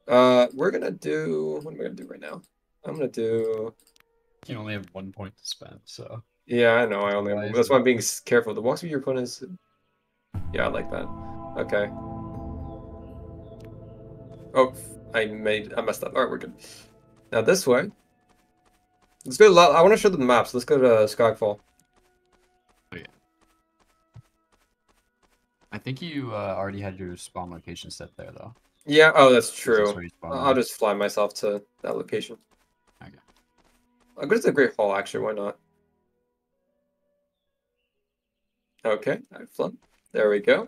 We're gonna do, what am I gonna do right now? I'm gonna do, You only have 1 point to spend, so. yeah, I know, I only Why have, is that's it? why I'm being careful. The walks with your opponents, yeah, I like that. Okay. Oh, I messed up. Alright, we're good. Now this way. Let's go to, I want to show the maps. Let's go to Skyfall. I think you already had your spawn location set there, though. Yeah, oh, that's This is true. where you spawn I'll in. just fly myself to that location. Okay. I'll go to the Great Hall, actually. Why not? Okay, I've flown. There we go.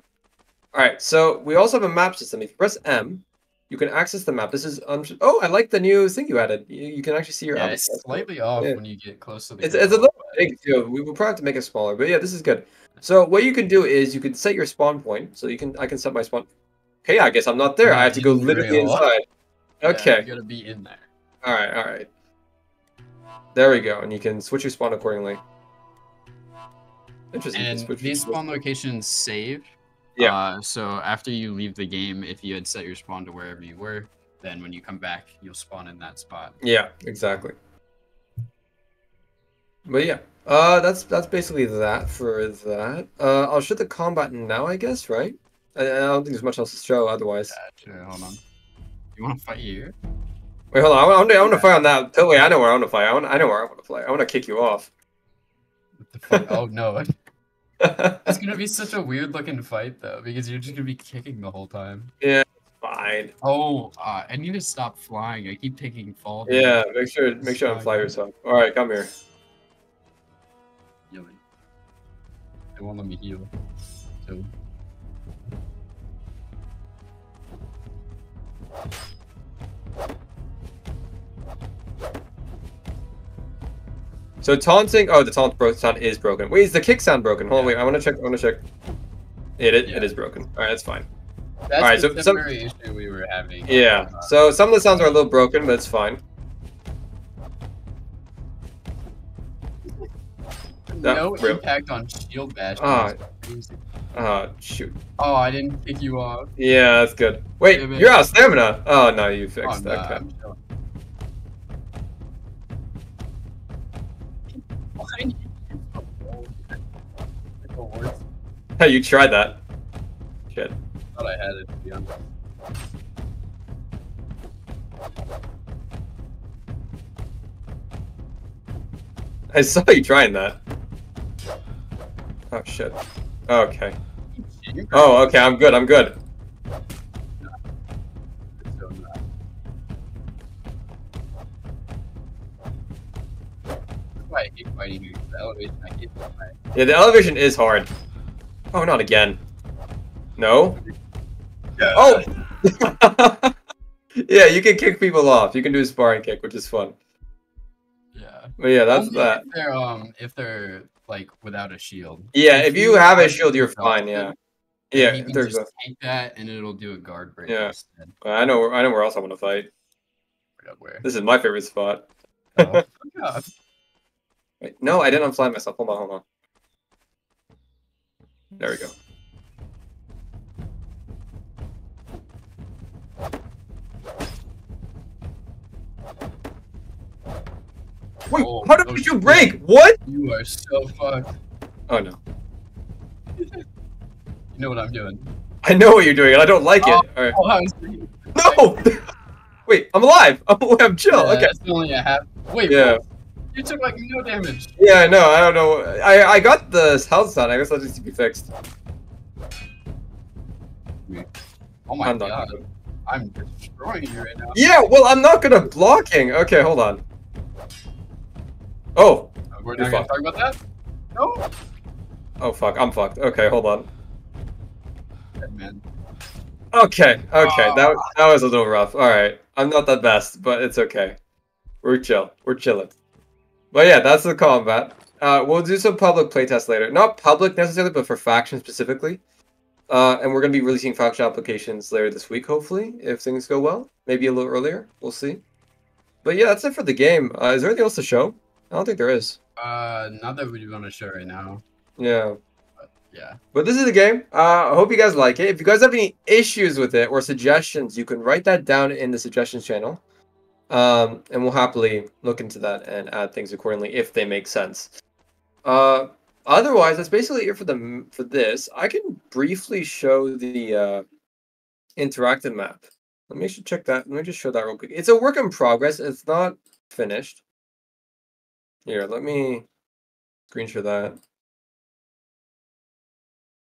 Alright, so we also have a map system. If you press M, you can access the map. This is oh, I like the new thing you added. You can actually see your Yeah, avatar. it's slightly off Yeah. when you get close to the. It's Great a Hall, little but- big too. We will probably have to make it smaller, but yeah, this is good. So what you can do is you can set your spawn point. So I can set my spawn. Okay, I guess I'm not there. You're I have to go in the literally Great Hall. inside. Yeah, Okay. you gotta be in there. All right. There we go, and you can switch your spawn accordingly. Interesting. you can And switch these your spawn locations save. Yeah. So after you leave the game, if you had set your spawn to wherever you were, then when you come back, you'll spawn in that spot. Yeah, exactly. But yeah, that's basically that for that. I'll show the combat now, I guess, right? I don't think there's much else to show otherwise. Sure, hold on. You want to fight here? Wait, hold on. I want to fight on that. Oh, wait, I know where I want to fight. I know where I want to play. I want to kick you off. What the fuck? Oh no. It's gonna be such a weird looking fight though, because you're just gonna be kicking the whole time. Fine. fine. Oh, I need to stop flying. I keep taking fall Yeah, damage. make sure unfly yourself. All right, come here. Healing. They won't let me heal. So So taunting. Oh, the taunt is broken. Wait, is the kick sound broken? Hold on, wait. I want to check. It is broken. All right, that's fine. that's Alright, the so temporary issue we were having. Yeah. So some of the sounds are a little broken, but it's fine. No rip. impact on shield bash. Ah. Crazy. Shoot. Oh, I didn't pick you off. Yeah, that's good. Wait, Damn it. you're out of stamina. Oh no, you Oh, fixed. nah, Okay. I'm chilling. Why? Hey, you tried that. Shit. Thought I had it, to be honest. I saw you trying that. Oh shit. Okay. Oh, okay. I'm good. I'm good. I hate fighting you. The elevation, I hate that. Yeah, the elevation is hard. Oh, not again. No. Yeah. Oh. Yeah, you can kick people off. You can do a sparring kick, which is fun. Yeah. But yeah, that's Only that. if they're like without a shield. Yeah, if you have a are shield, you're fine. Yeah. Yeah, you can there's just take that and it'll do a guard break Yeah. instead. I know where else I want to fight. Forgot where. This is my favorite spot. Oh, yeah. Wait, no, I didn't unfly myself. Hold on. There we go. Wait, Oh, how did oh, you break? What? You are so fucked. Oh no. You know what I'm doing. I know what you're doing, and I don't like it. All right. Oh, I was thinking. No! Wait, I'm alive. I'm chill. Yeah, Okay. That's only a half. Wait, Yeah. what? You took like no damage. Yeah, I know. I don't know. I got the health sound. I guess that needs to be fixed. Oh my I'm not god. good. I'm destroying you right now. Yeah, well, I'm not good at blocking. Okay, hold on. Oh. We're You're not gonna fucked. talk about that? No? Oh, fuck. I'm fucked. Okay, hold on. Dead man. Okay. That was a little rough. All right. I'm not the best, but it's okay. We're chill. We're chilling. But yeah, that's the combat. We'll do some public playtests later. Not public necessarily, but for faction specifically. And we're going to be releasing faction applications later this week, hopefully, if things go well. Maybe a little earlier. We'll see. But yeah, that's it for the game. Is there anything else to show? I don't think there is. Not that we want to show right now. Yeah. Yeah. But this is the game. I hope you guys like it. If you guys have any issues with it or suggestions, you can write that down in the suggestions channel. And we'll happily look into that and add things accordingly if they make sense. Otherwise, that's basically it for this. I can briefly show the interactive map. Let me just check that. Let me just show that real quick. It's a work in progress. It's not finished. Here, let me screenshot that.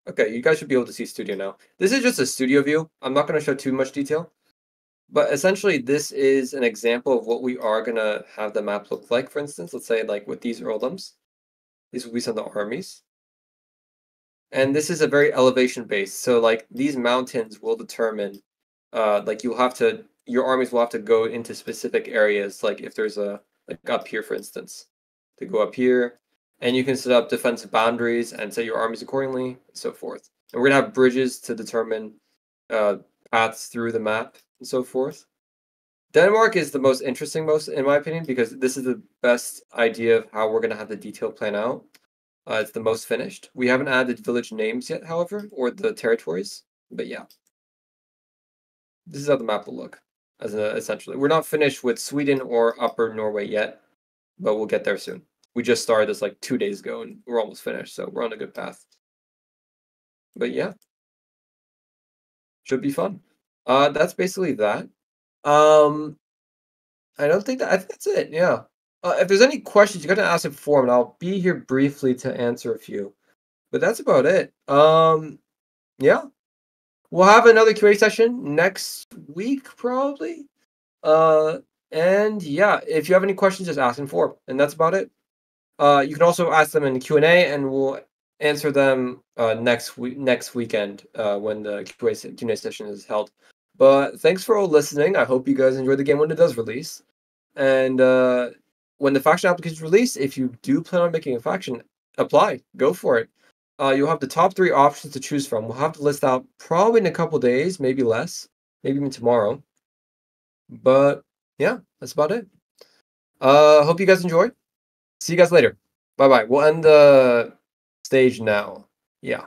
Okay, you guys should be able to see studio now. This is just a studio view. I'm not going to show too much detail. But essentially, this is an example of what we are going to have the map look like, for instance. Let's say, like, with these earldoms. These will be some of the armies. And this is a very elevation-based. So, like, these mountains will determine, like, your armies will have to go into specific areas. Like, if there's like, up here, for instance. To go up here. And you can set up defensive boundaries and set your armies accordingly, and so forth. And we're going to have bridges to determine paths through the map, and so forth. Denmark is the most interesting, in my opinion, because this is the best idea of how we're going to have the detail plan out. It's the most finished. We haven't added village names yet, however, or the territories. But yeah. This is how the map will look, essentially. We're not finished with Sweden or Upper Norway yet, but we'll get there soon. We just started this like 2 days ago, and we're almost finished, so we're on a good path. But yeah. Should be fun. That's basically that. I think that's it, yeah. If there's any questions, you got to ask it for them, and I'll be here briefly to answer a few. But that's about it. Yeah. we'll have another QA session next week, probably. And yeah, if you have any questions, just ask them for. And that's about it. You can also ask them in the Q&A, and we'll answer them next weekend when the Q&A session is held. But thanks for all listening. I hope you guys enjoy the game when it does release. And when the faction application is released, if you do plan on making a faction, apply. Go for it. You'll have the top 3 options to choose from. We'll have to list out probably in a couple days, maybe less, maybe even tomorrow. But yeah, that's about it. Hope you guys enjoy. See you guys later. Bye bye. We'll end the stage now. Yeah.